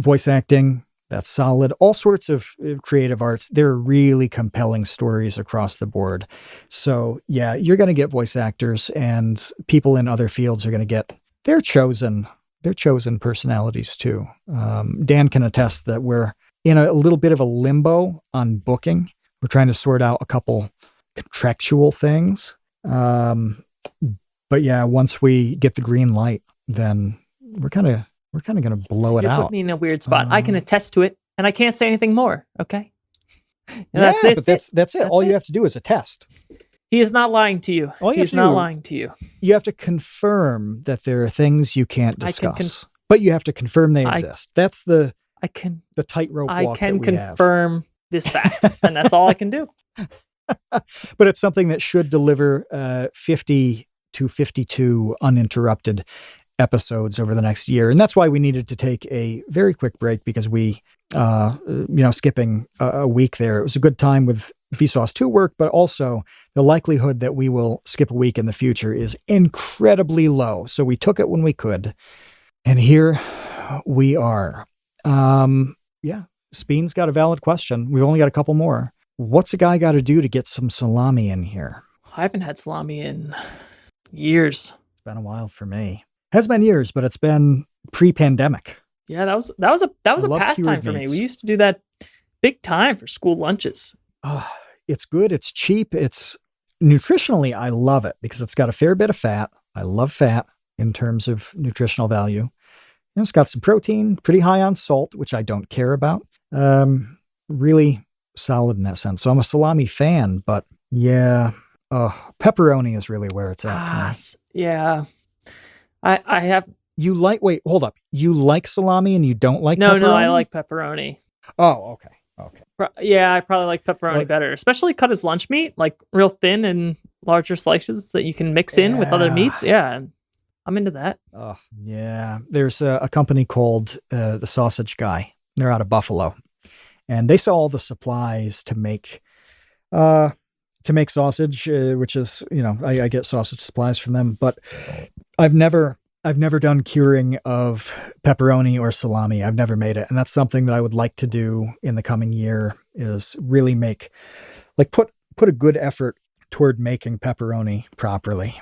Voice acting, that's solid. All sorts of creative arts. There are really compelling stories across the board. So yeah, you're going to get voice actors, and people in other fields are going to get their chosen personalities too. Dan can attest that we're in a little bit of a limbo on booking. We're trying to sort out a couple contractual things. But yeah, once we get the green light, then we're kind of going to blow it out. Put me in a weird spot. I can attest to it, and I can't say anything more. Okay. That's it. That's it. All you have to do is attest. He is not lying to you. He's not lying to you. You have to confirm that there are things you can't discuss, but you have to confirm they exist. That's the tightrope walk. I can confirm this fact, and that's all I can do. But it's something that should deliver 50 to 52 uninterrupted episodes over the next year. And that's why we needed to take a very quick break, because we, skipping a week there, it was a good time with Vsauce 2 work, but also the likelihood that we will skip a week in the future is incredibly low. So we took it when we could. And here we are. Speen's got a valid question. We've only got a couple more. What's a guy got to do to get some salami in here? I haven't had salami in years. It's been a while for me. Has been years, but it's been pre-pandemic. Yeah, that was a pastime for me. We used to do that big time for school lunches. It's good. It's cheap. It's nutritionally, I love it because it's got a fair bit of fat. I love fat in terms of nutritional value. It's got some protein, pretty high on salt, which I don't care about. Really solid in that sense. So I'm a salami fan, but yeah, pepperoni is really where it's at for me. Yeah. I have... Wait, hold up. You like salami and you don't like pepperoni? No, I like pepperoni. Oh, okay. Yeah, I probably like pepperoni better, especially cut as lunch meat, like real thin and larger slices that you can mix in with other meats. Yeah, I'm into that. Oh, yeah. There's a company called the Sausage Guy. They're out of Buffalo, and they sell all the supplies to make sausage, which is, I get sausage supplies from them, but I've never done curing of pepperoni or salami. I've never made it. And that's something that I would like to do in the coming year, is really put a good effort toward making pepperoni properly.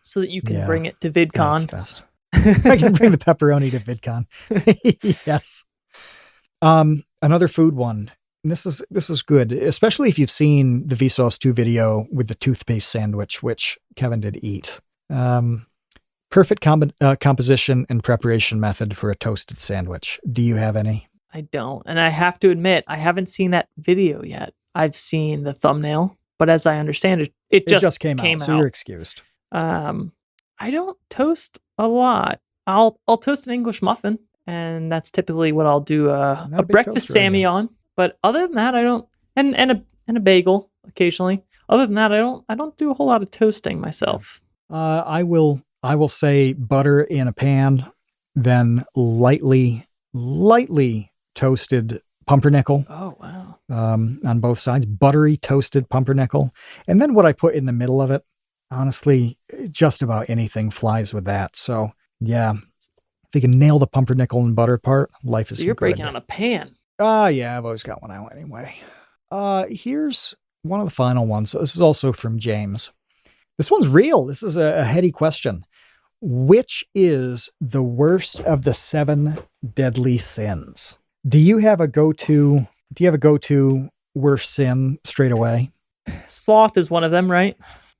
So that you can bring it to VidCon. That's best. I can bring the pepperoni to VidCon. Yes. Another food one. And this is good, especially if you've seen the Vsauce 2 video with the toothpaste sandwich, which Kevin did eat. Perfect composition and preparation method for a toasted sandwich. Do you have any? I don't. And I have to admit, I haven't seen that video yet. I've seen the thumbnail, but as I understand it, it just came out. So you're excused. I don't toast a lot. I'll toast an English muffin, and that's typically what I'll do a breakfast Sammy on. But other than that, I don't. And a bagel occasionally. Other than that, I don't do a whole lot of toasting myself. I will say butter in a pan, then lightly toasted pumpernickel. Oh, wow. On both sides, buttery toasted pumpernickel. And then what I put in the middle of it, honestly, just about anything flies with that. So yeah, if you can nail the pumpernickel and butter part, life is good. So you're breaking on a pan. Yeah, I've always got one out anyway. Here's one of the final ones. So this is also from James. This one's real. This is a heady question. Which is the worst of the 7 deadly sins? Do you have a go-to worst sin straight away? Sloth is one of them, right?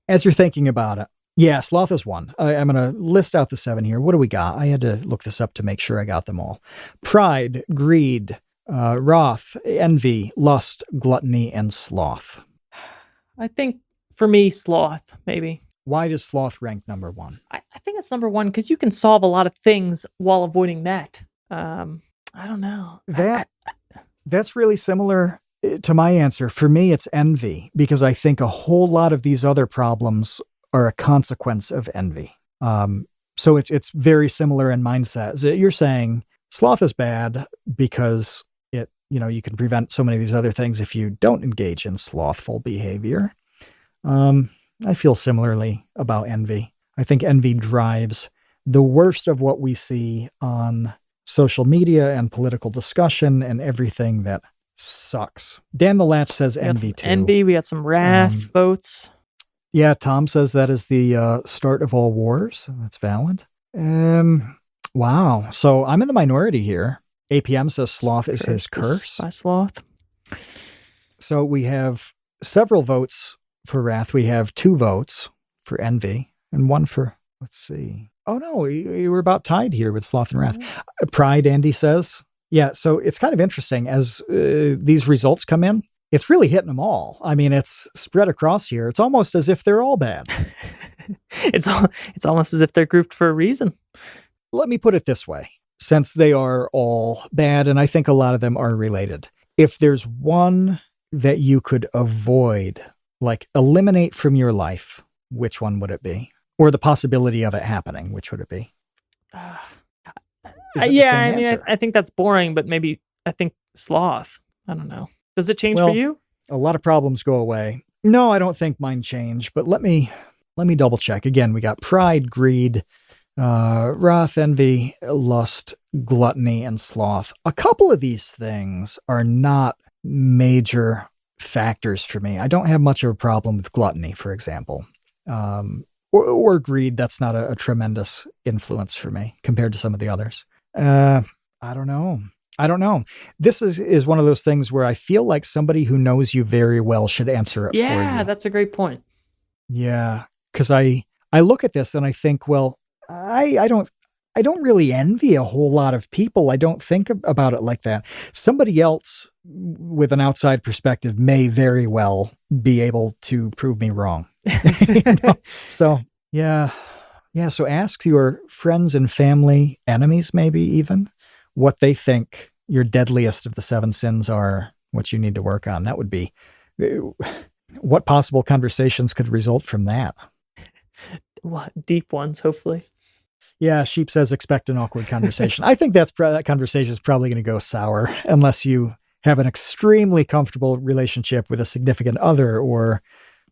As you're thinking about it. Yeah, sloth is one. I'm going to list out the 7 here. What do we got? I had to look this up to make sure I got them all. Pride, greed, wrath, envy, lust, gluttony, and sloth. I think for me, sloth, maybe. Why does sloth rank number 1? I think it's number 1 because you can solve a lot of things while avoiding that. I don't know. That's really similar to my answer. For me, it's envy, because I think a whole lot of these other problems are a consequence of envy. So it's very similar in mindset. So you're saying sloth is bad because you can prevent so many of these other things if you don't engage in slothful behavior. I feel similarly about envy. I think envy drives the worst of what we see on social media and political discussion and everything that sucks. Dan the Latch says envy too. Envy, we got some wrath votes. Yeah, Tom says that is the start of all wars. That's valid. Wow. So I'm in the minority here. APM says sloth is his curse. By sloth. So we have several votes for wrath. We have 2 votes for envy and 1 for, let's see. Oh no, you were about tied here with sloth and wrath. Pride, Andy says. Yeah, so it's kind of interesting as these results come in. It's really hitting them all. I mean, it's spread across here. It's almost as if they're all bad. It's almost as if they're grouped for a reason. Let me put it this way. Since they are all bad, and I think a lot of them are related, if there's one that you could avoid, like eliminate from your life, which one would it be? Or the possibility of it happening, which would it be? I think that's boring, but maybe I think sloth. I don't know. Does it change for you? A lot of problems go away. No, I don't think mine change, but let me double check. Again, we got pride, greed, wrath, envy, lust, gluttony, and sloth. A couple of these things are not major factors for me. I don't have much of a problem with gluttony, for example. Or greed. That's not a tremendous influence for me compared to some of the others. I don't know. I don't know. This is one of those things where I feel like somebody who knows you very well should answer it for you. Yeah, that's a great point. Yeah, because I look at this and I think, well, I don't really envy a whole lot of people. I don't think about it like that. Somebody else with an outside perspective may very well be able to prove me wrong. So, yeah. So ask your friends and family, enemies maybe even, what they think your deadliest of the 7 sins are, what you need to work on. That would be, what possible conversations could result from that? What deep ones, hopefully. Yeah, Sheep says expect an awkward conversation. I think that conversation is probably going to go sour unless you have an extremely comfortable relationship with a significant other or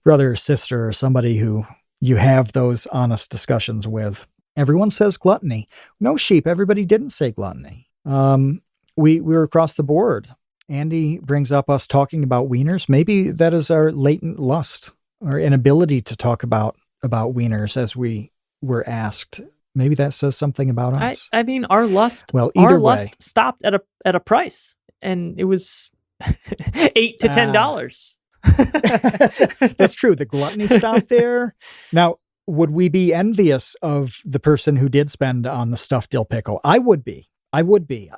brother or sister or somebody who you have those honest discussions with. Everyone says gluttony. No, Sheep, everybody didn't say gluttony. We were across the board. Andy brings up us talking about wieners. Maybe that is our latent lust, our inability to talk about wieners as we were asked. Maybe that says something about us. I mean, our lust. Well, either way, lust stopped at a price, and it was $8 to $10. That's true. The gluttony stopped there. Now, would we be envious of the person who did spend on the stuffed dill pickle? I would be.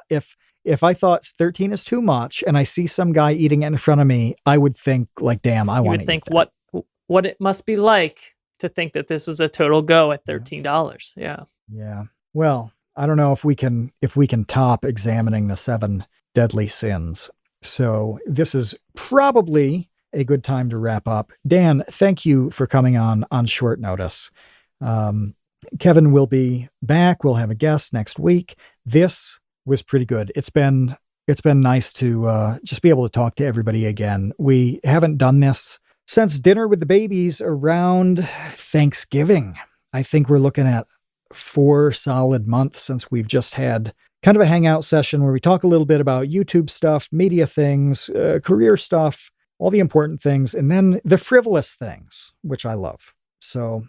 If I thought 13 is too much, and I see some guy eating it in front of me, I would think like, damn, I want to eat that. What it must be like to think that this was a total go at $13. Yeah. Yeah. Well, I don't know if we can top examining the 7 deadly sins. So this is probably a good time to wrap up. Dan, thank you for coming on short notice. Kevin will be back. We'll have a guest next week. This was pretty good. It's been nice to just be able to talk to everybody again. We haven't done this since dinner with the babies around Thanksgiving. I think we're looking at 4 solid months since we've just had kind of a hangout session where we talk a little bit about YouTube stuff, media things, career stuff, all the important things, and then the frivolous things, which I love. So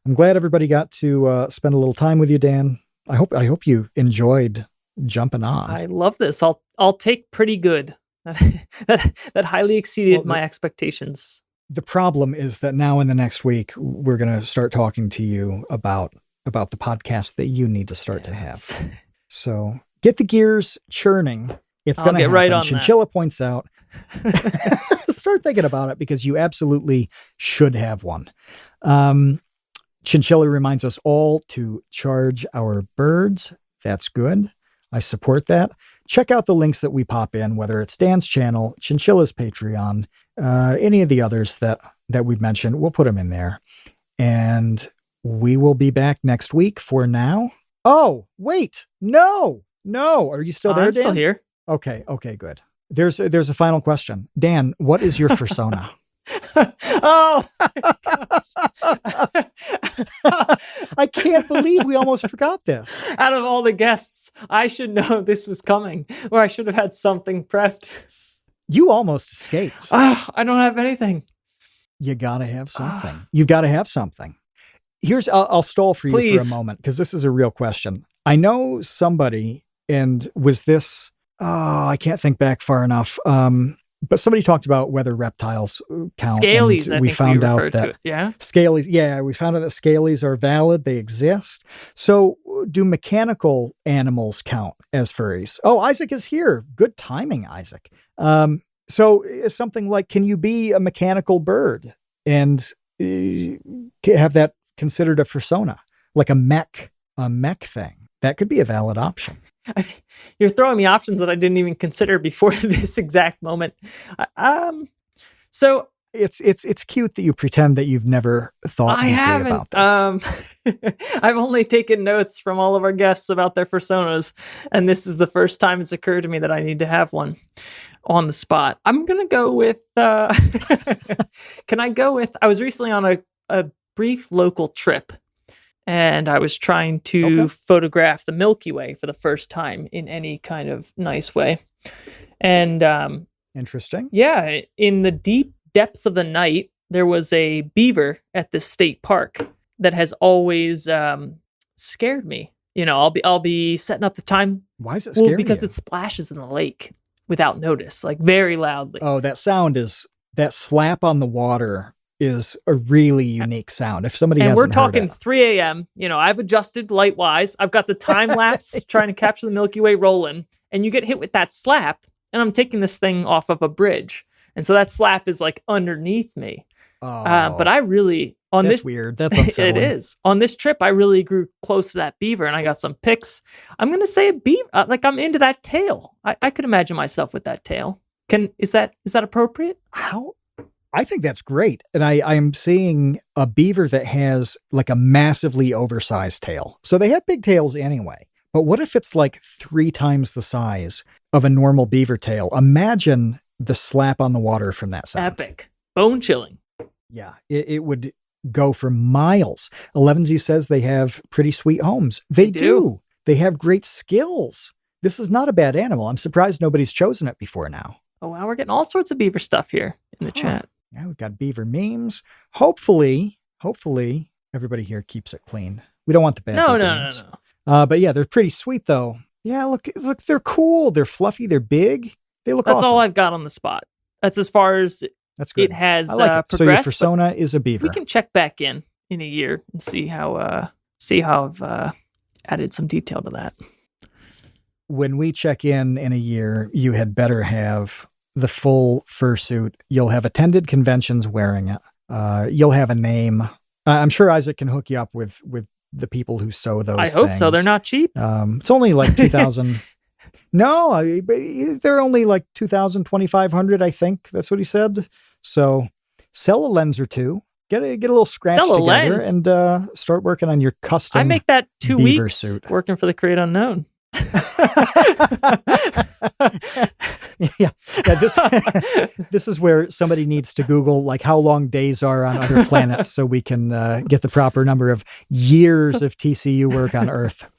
I'm glad everybody got to spend a little time with you, Dan. I hope you enjoyed jumping on. I love this. I'll take pretty good. That highly exceeded my expectations. The problem is that now in the next week, we're going to start talking to you about the podcast that you need to start to have. So get the gears churning. It's going to happen. Right on Chinchilla points out, start thinking about it because you absolutely should have one. Chinchilla reminds us all to charge our birds. That's good. I support that. Check out the links that we pop in, whether it's Dan's channel, Chinchilla's Patreon, any of the others that we've mentioned. We'll put them in there. And we will be back next week. For now. Oh, wait. No. Are you still there, I'm Dan? still here. Okay, good. There's a final question. Dan, what is your persona? Oh, I can't believe we almost forgot this. Out of all the guests, I should know this was coming, or I should have had something prepped. You almost escaped. I don't have anything. You gotta have something. You've got to have something. I'll stall for you for a moment because this is a real question. I know somebody, and was this? Oh, I can't think back far enough. But somebody talked about whether reptiles count. Scalies, and we found out that scalies. Yeah, we found out that scalies are valid. They exist. So do mechanical animals count as furries? Oh, Isaac is here. Good timing, Isaac. So it's something like, can you be a mechanical bird and have that considered a persona, like a mech thing? That could be a valid option. You're throwing me options that I didn't even consider before this exact moment. So it's cute that you pretend that you've never thought deeply about this. I've only taken notes from all of our guests about their personas, and this is the first time it's occurred to me that I need to have one on the spot. I'm gonna go with. Can I go with? I was recently on a brief local trip. And I was trying to photograph the Milky Way for the first time in any kind of nice way. And interesting. Yeah, in the deep depths of the night, there was a beaver at the state park that has always scared me. You know, I'll be setting up the Why is it scary? Well, because you? it splashes in the lake without notice, like very loudly. Oh, that slap on the water is a really unique sound. If somebody hasn't we're talking heard it. 3 a.m. I've adjusted light wise. I've got the time lapse trying to capture the Milky Way rolling, and you get hit with that slap, and I'm taking this thing off of a bridge, and so that slap is like underneath me. But I really that's weird. That's unsettling. It is. On this trip, I really grew close to that beaver, and I got some pics. I'm gonna say a beaver. I'm into that tail. I could imagine myself with that tail. Is that appropriate? How? I think that's great. And I am seeing a beaver that has like a massively oversized tail. So they have big tails anyway. But what if it's like 3 times the size of a normal beaver tail? Imagine the slap on the water from that sound. Epic. Bone chilling. Yeah, it would go for miles. 11Z says they have pretty sweet homes. They do. They have great skills. This is not a bad animal. I'm surprised nobody's chosen it before now. Oh, wow. We're getting all sorts of beaver stuff here in the chat. Yeah, we've got beaver memes. Hopefully, everybody here keeps it clean. We don't want the bad memes. No. But yeah, they're pretty sweet though. Yeah, look, they're cool. They're fluffy. They're big. They look awesome. That's all I've got on the spot. That's as far as that's good. It has I like it. progressed. So your persona is a beaver. We can check back in a year and see how I've added some detail to that. When we check in a year, you had better have the full fursuit. You'll have attended conventions wearing it. You'll have a name. I'm sure Isaac can hook you up with the people who sew those things. I hope so. They're not cheap. It's only like 2,000. No, they're only like 2,000, 2,500, I think. That's what he said. So sell a lens or two. Get a little scratch together and start working on your custom. I make that 2 beaver weeks suit. Working for the Create Unknown. Yeah. This is where somebody needs to Google like how long days are on other planets so we can get the proper number of years of TCU work on Earth.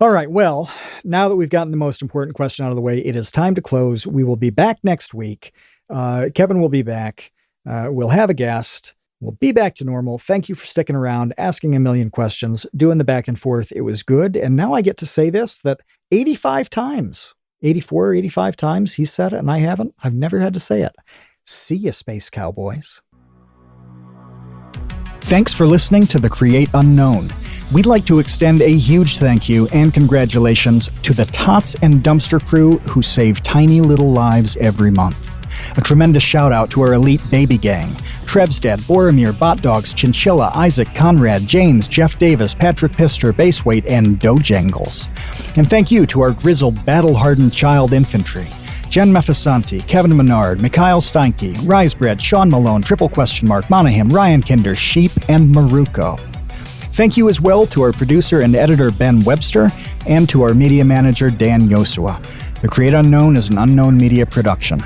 All right. Well, now that we've gotten the most important question out of the way, it is time to close. We will be back next week. Kevin will be back. We'll have a guest. We'll be back to normal. Thank you for sticking around, asking a million questions, doing the back and forth. It was good. And now I get to say this, that 85 times, 84, 85 times he said it and I haven't. I've never had to say it. See ya, Space Cowboys. Thanks for listening to The Create Unknown. We'd like to extend a huge thank you and congratulations to the Tots and Dumpster crew who save tiny little lives every month. A tremendous shout out to our elite baby gang: Trevstead, Boromir, Bot Dogs, Chinchilla, Isaac, Conrad, James, Jeff Davis, Patrick Pister, Baseweight, and Dojangles. And thank you to our grizzled, battle-hardened child infantry: Jen Mefisanti, Kevin Menard, Mikhail Steinke, Risebread, Sean Malone, Monahim, Ryan Kinder, Sheep, and Maruko. Thank you as well to our producer and editor Ben Webster and to our media manager Dan Yosua. The Create Unknown is an Unknown Media production.